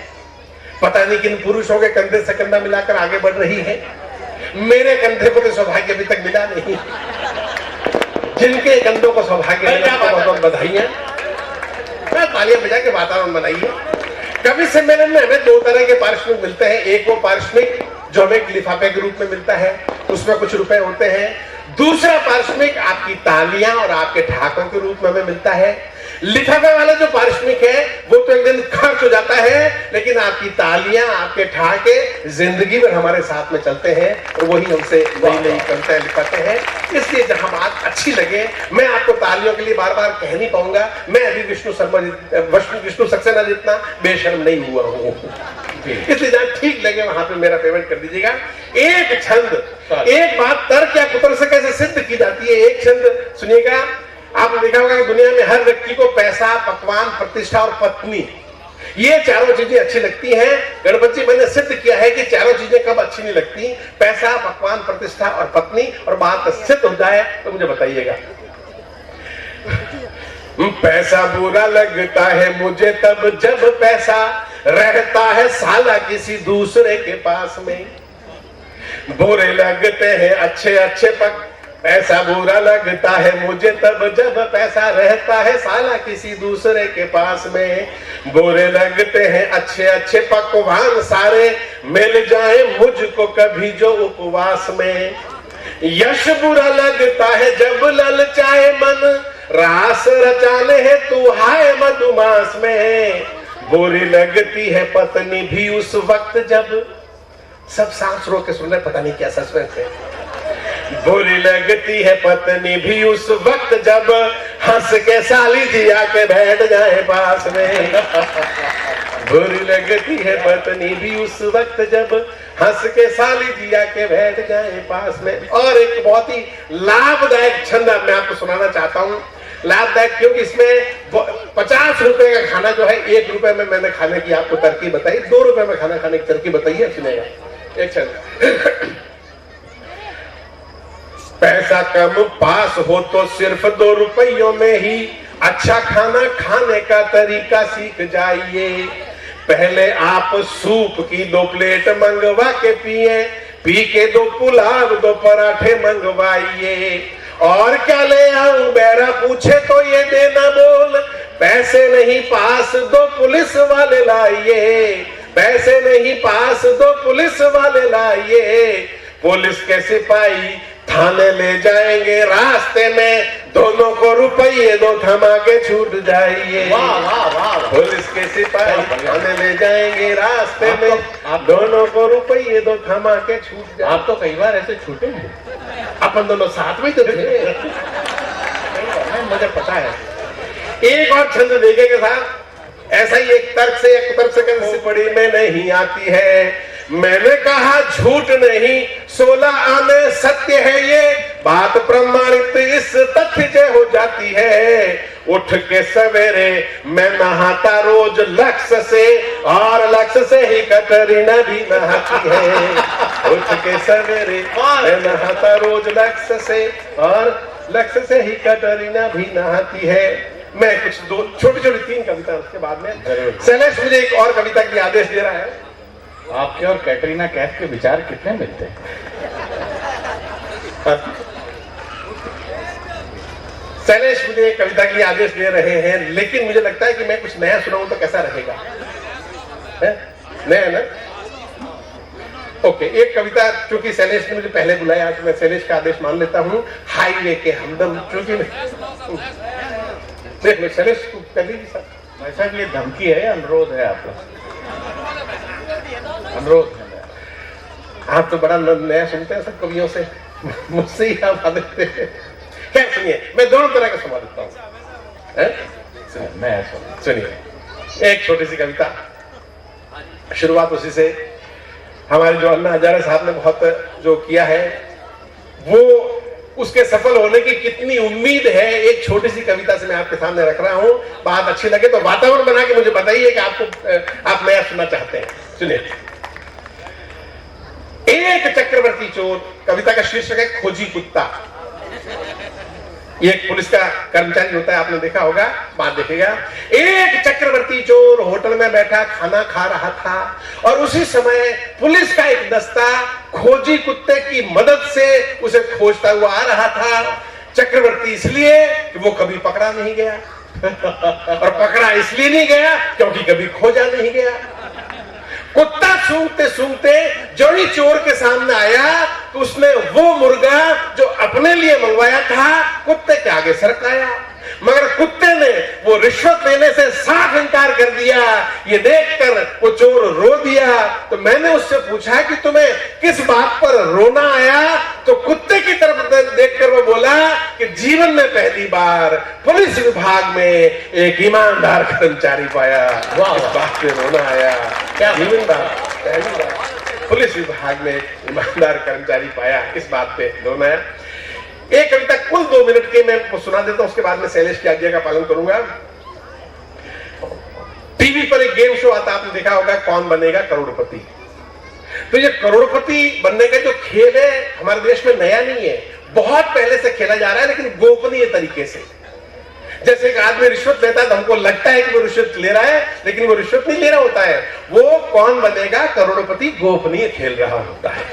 पता नहीं किन पुरुषों के कंधे से कंधा मिलाकर आगे बढ़ रही है। मेरे कंधे को तो सौभाग्य अभी तक मिला नहीं। जिनके कंधों को सौभाग्य मिला बहुत बहुत बधाइयां। तालियां बजा के वातावरण बनाइए। कवि सम्मेलन में हमें 2 तरह के पारिश्रमिक मिलते हैं। एक वो पारिश्रमिक जो हमें एक लिफाफे के रूप में मिलता है, उसमें कुछ रुपए होते हैं। दूसरा पारिश्रमिक आपकी तालियां और आपके ठहाकों के रूप में हमें मिलता है। लिफाफे वाला जो पारिश्रमिक है वो तो एक दिन खर्च हो जाता है, लेकिन आपकी तालियां, आपके ठहाके जिंदगी भर हमारे साथ में चलते हैं और वही हमसे नई नई कविताएं लिखाते हैं। इसलिए जहां बात अच्छी लगे, मैं आपको तालियों के लिए बार बार कह नहीं पाऊंगा। मैं अभी विष्णु सक्सेना जितना बेशर्म नहीं हुआ हूं, इसलिए जहां ठीक लगे वहां पे मेरा पेमेंट कर दीजिएगा। एक छंद, एक बात तर्क या कुतर से कैसे सिद्ध की जाती है, एक छंद सुनिएगा। आपने देखा होगा कि दुनिया में हर व्यक्ति को पैसा, पकवान, प्रतिष्ठा और पत्नी, ये चारों चीजें अच्छी लगती हैं। गणपति जी, मैंने सिद्ध किया है कि चारों चीजें कब अच्छी नहीं लगती, पैसा, पकवान, प्रतिष्ठा और पत्नी। और बात सिद्ध हो जाए तो मुझे बताइएगा। पैसा बुरा लगता है मुझे तब जब पैसा रहता है साला किसी दूसरे के पास में। बुरे लगते हैं अच्छे अच्छे पैसा बुरा लगता है मुझे तब जब पैसा रहता है साला किसी दूसरे के पास में। बुरे लगते हैं अच्छे अच्छे पकवान सारे मिल जाए मुझको कभी जो उपवास में। यश बुरा लगता है जब ललचाए मन रास रचाने है तू हाय मधुमास में। बुरी लगती है पत्नी भी उस वक्त जब, सब सांस रोक के सुन रहे, पता नहीं क्या सस्पेंस है। बुरी लगती है पत्नी भी उस वक्त जब हंस के साली जी आके बैठ जाए पास में। बुरी लगती है पत्नी भी उस वक्त जब हंस के साली जी आके बैठ जाए पास में। और एक बहुत ही लाभदायक छंद मैं आपको सुनाना चाहता हूँ। लाभदायक क्योंकि इसमें 50 रुपए का खाना जो है 1 रुपए में मैंने खाने की आपको तरकीब बताई, 2 रुपए में खाना खाने की तरकीब बताइए, सुनेगा एक छंद। पैसा कम पास हो तो सिर्फ 2 रुपयों में ही अच्छा खाना खाने का तरीका सीख जाइए। पहले आप सूप की 2 प्लेट मंगवा के पिए, पी के 2 पुलाव 2 पराठे मंगवाइए। और क्या ले आऊं बैरा पूछे तो ये देना बोल, पैसे नहीं पास 2 पुलिस वाले लाइए। पैसे नहीं पास 2 पुलिस वाले लाइए। पुलिस के सिपाही थाने ले जाएंगे रास्ते में, दोनों को रुपये 2 थमा के छूट जाइए। वाह वाह वाह। पुलिस के सिपाही थाने ले जाएंगे रास्ते में, दोनों को रुपये 2 थमा के छूट जाए। आप तो कई बार ऐसे छूटे हैं, अपन दोनों साथ में तो थे। मुझे पता है। एक और छंद देखे के साथ ऐसा ही एक तर्क से या कुतर्क से कैसे पड़ी में नहीं आती है। मैंने कहा झूठ नहीं 16 आने सत्य है, ये बात प्रमाणित इस तथ्य से हो जाती है। उठ के सवेरे मैं नहाता रोज लक्ष्य से, और लक्ष्य से ही कटरीना भी नहाती है। उठ के सवेरे मैं नहाता रोज लक्ष्य से, और लक्ष्य से ही कटरीना भी नहाती है। मैं कुछ 2 छोटी-छोटी 3 कविता उसके बाद में शैलेश मुझे एक और कविता के लिए आदेश दे रहा है। आपके और कैटरीना कैफ के विचार कितने मिलते हैं? शैलेश मुझे कविता के लिए आदेश दे रहे हैं, लेकिन मुझे लगता है कि मैं कुछ नया सुनाऊं तो कैसा रहेगा, नया ना? ओके, एक कविता चूंकि शैलेश ने मुझे पहले बुलाया तो मैं शैलेश का आदेश मान लेता हूं। हाईवे के हमदम, चूंकि देख लो शैलेश को कर लीजिए सर। वैसा के लिए धमकी है, अनुरोध है आपका? अनुरोध है। आप तो बड़ा नया सुनते हैं सब कवियों से, मुझसे ही आप देखते हैं। खैर सुनिए, मैं दोनों तरह का सुना देता हूँ। सुनिए एक छोटी सी कविता, शुरुआत उसी से। हमारे जो अन्ना हजारे साहब ने बहुत जो किया है, वो उसके सफल होने की कितनी उम्मीद है, एक छोटी सी कविता से मैं आपके सामने रख रहा हूं। बात अच्छी लगे तो वातावरण बना के मुझे बताइए कि आप नया सुनना चाहते हैं। सुनिए, एक चक्रवर्ती चोर, कविता का शीर्षक है खोजी कुत्ता। ये एक पुलिस का कर्मचारी होता है, आपने देखा होगा, बात देखिएगा। एक चक्रवर्ती चोर होटल में बैठा खाना खा रहा था, और उसी समय पुलिस का एक दस्ता खोजी कुत्ते की मदद से उसे खोजता हुआ आ रहा था। चक्रवर्ती इसलिए कि वो कभी पकड़ा नहीं गया, और पकड़ा इसलिए नहीं गया क्योंकि कभी खोजा नहीं गया। कुत्ता सूंघते सूंघते जो ही चोर के सामने आया तो उसने वो मुर्गा जो अपने लिए मंगवाया था कुत्ते के आगे सरकाया। मगर कुत्ते ने वो रिश्वत लेने से साफ इनकार कर दिया। ये देखकर वो चोर रो दिया। तो मैंने उससे पूछा कि तुम्हें किस बात पर रोना आया? तो कुत्ते की तरफ देखकर वो बोला कि जीवन में पहली बार पुलिस विभाग में एक ईमानदार कर्मचारी पाया, इस बात पे रोना आया। क्या ईमानदार, पहली बार पुलिस विभाग में ईमानदार कर्मचारी पाया, इस बात पे रोना आया। एक कविता कुल 2 मिनट के मैं सुना देता हूं, उसके बाद में शैलेश की आज्ञा का पालन करूंगा। टीवी पर एक गेम शो आता, आपने देखा होगा, कौन बनेगा करोड़पति। तो ये करोड़पति बनने का जो खेल है हमारे देश में नया नहीं है, बहुत पहले से खेला जा रहा है, लेकिन गोपनीय तरीके से। जैसे एक आदमी रिश्वत लेता है तो हमको लगता है कि वो रिश्वत ले रहा है, लेकिन वो रिश्वत नहीं ले रहा होता है। वो कौन बनेगा करोड़पति गोपनीय खेल रहा होता है।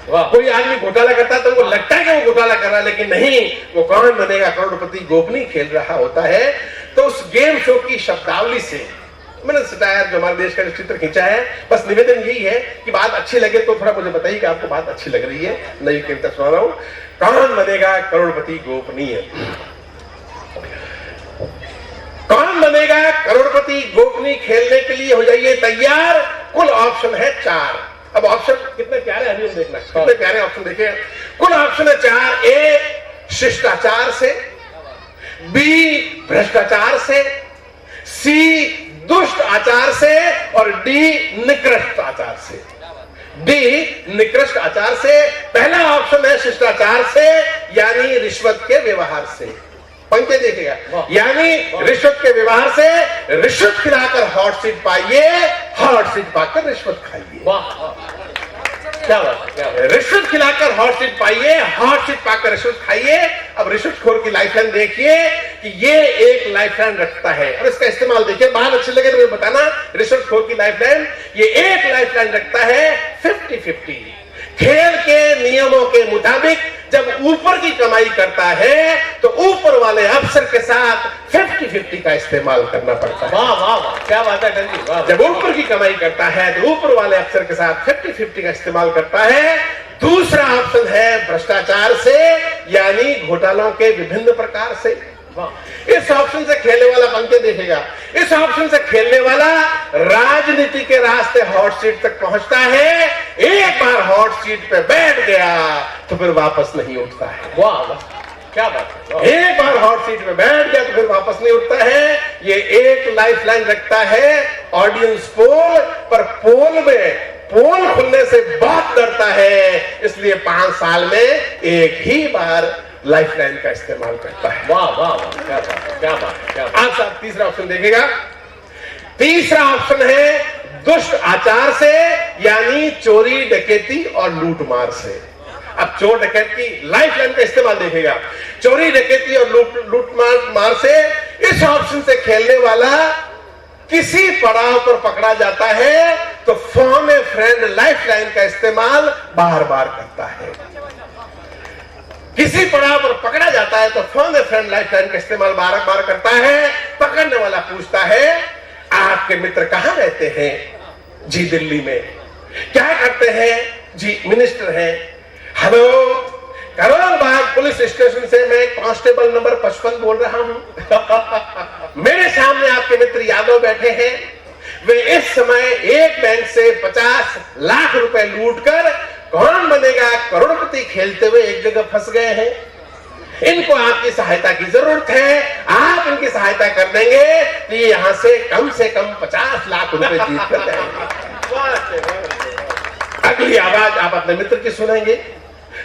कोई आदमी घोटाला करता है तो उनको लगता है कि वो घोटाला कर रहा है, लेकिन नहीं, वो कौन बनेगा करोड़पति गोपनीय खेल रहा होता है। तो उस गेम शो की शब्दावली से मैंने सटायर जो हमारे देश का चित्र खींचा है। बस निवेदन यही है कि बात अच्छी लगे तो थोड़ा मुझे बताइए कि आपको बात अच्छी लग रही है। नई कविता सुना रहा हूं, कौन बनेगा करोड़पति गोपनीय। कौन बनेगा करोड़पति गोपनीय खेलने के लिए हो जाइए तैयार। कुल ऑप्शन है 4। अब ऑप्शन कितने प्यारे हैं, अभी हम देखना कितने प्यारे ऑप्शन देखे। कुल ऑप्शन है 4। ए शिष्टाचार से, बी भ्रष्टाचार से, सी दुष्ट आचार से और डी निकृष्ट आचार से। डी निकृष्ट आचार से। पहला ऑप्शन है शिष्टाचार से, यानी रिश्वत के व्यवहार से। पंक्ति देखिएगा, यानी रिश्वत के व्यवहार से। रिश्वत खिलाकर हॉट सीट पाइए, हॉट सीट पाकर रिश्वत खाइए। क्या बात, क्या बात। रिश्वत खिलाकर हॉट सीट पाइए, हॉट सीट पाकर रिश्वत खाइए। अब रिश्वतखोर की लाइफलाइन देखिए कि ये एक लाइफलाइन रखता है और इसका इस्तेमाल देखिए। बात अच्छी लगे तो मुझे बताना। रिश्वतखोर की लाइफलाइन, ये एक लाइफलाइन रखता है 50-50। खेल के नियमों के मुताबिक जब ऊपर की कमाई करता है तो ऊपर वाले अफसर के साथ 50-50 का इस्तेमाल करना पड़ता है। वाह वाह वाह, क्या बात है टंजी, वाह। जब ऊपर की कमाई करता है तो ऊपर वाले अफसर के साथ 50-50 का इस्तेमाल करता है। दूसरा ऑप्शन है भ्रष्टाचार से, यानी घोटालों के विभिन्न प्रकार से। इस ऑप्शन से खेलने वाला पंक्ति देखेगा, इस ऑप्शन से खेलने वाला राजनीति के रास्ते हॉट सीट तक पहुंचता है। एक बार हॉट सीट पे बैठ गया तो फिर वापस नहीं उठता है। वाह वाह, क्या बात है। एक बार हॉट सीट पे बैठ गया तो फिर वापस नहीं उठता है। ये एक लाइफलाइन रखता है ऑडियंस पोल, पर पोल में पोल खुलने से बहुत डरता है, इसलिए 5 साल में एक ही बार लाइफलाइन का इस्तेमाल करता है। वाह वाह वाह, क्या बात, क्या बात, क्या बात। आप साहब तीसरा ऑप्शन देखेगा। तीसरा ऑप्शन है दुष्ट आचार से, यानी चोरी डकैती और लूटमार से। अब चोर डकैत की लाइफलाइन का इस्तेमाल देखेगा, चोरी डकैती और लूटमार से। इस ऑप्शन से खेलने वाला किसी पड़ाव पर पकड़ा जाता है तो फोन ए फ्रेंड लाइफलाइन का इस्तेमाल बार बार करता है। किसी पड़ाव पर पकड़ा जाता है तो फोन ए फ्रेंड लाइफलाइन का इस्तेमाल बार बार करता है। पकड़ने वाला पूछता है आपके मित्र कहां रहते हैं? जी दिल्ली में। क्या करते हैं? जी मिनिस्टर हैं। Hello, Karol Bagh police station से मैं कांस्टेबल नंबर 55 बोल रहा हूं। मेरे सामने आपके मित्र यादव बैठे हैं। वे इस समय एक बैंक से 50 लाख रुपए लूटकर कौन बनेगा करोड़पति खेलते हुए एक जगह फंस गए हैं। इनको आपकी सहायता की जरूरत है। आप इनकी सहायता कर देंगे तो ये यहां से कम 50 लाख रुपए जीत कर जाएंगे। अगली आवाज आप अपने मित्र की सुनेंगे।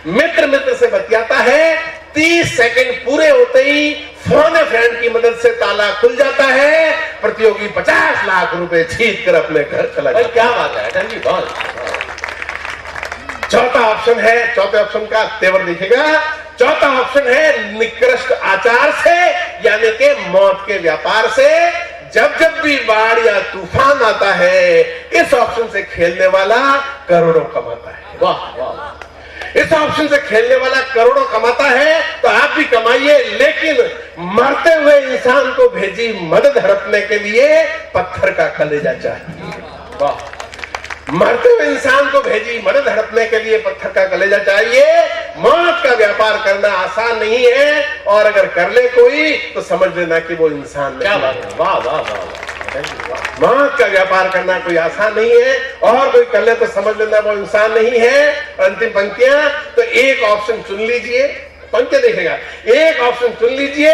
मित्र से बतियाता है। 30 सेकंड पूरे होते ही फोन ए फ्रेंड की मदद से ताला खुल जाता है। प्रतियोगी 50 लाख रुपए जीत कर अपने घर चला जाता है। क्या बात है, बहुत। चौथा ऑप्शन है, चौथे ऑप्शन का तेवर देखिएगा। चौथा ऑप्शन है निकृष्ट आचार से, यानी कि मौत के व्यापार से। जब भी बाढ़ या तूफान आता है इस ऑप्शन से खेलने वाला करोड़ों कमाता है। वाह वाह, इस ऑप्शन से खेलने वाला करोड़ों कमाता है तो आप भी कमाइए, लेकिन मरते हुए इंसान को भेजी मदद हड़पने के लिए पत्थर का कलेजा चाहिए। वाह, मरते हुए इंसान को भेजी मदद हड़पने के लिए पत्थर का कलेजा चाहिए। मौत का व्यापार करना आसान नहीं है, और अगर कर ले कोई तो समझ लेना कि वो इंसान नहीं। क्या बात है, वाह वाह वाह। मौत का व्यापार करना कोई आसान नहीं है, और कोई कर ले तो समझ लेना वो इंसान नहीं है। अंतिम पंक्तियां, तो एक ऑप्शन चुन लीजिए, पंक्ति देखेगा, एक ऑप्शन चुन लीजिए,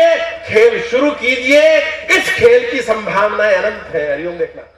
खेल शुरू कीजिए, इस खेल की संभावनाएं अनंत है। हरिओम देखना।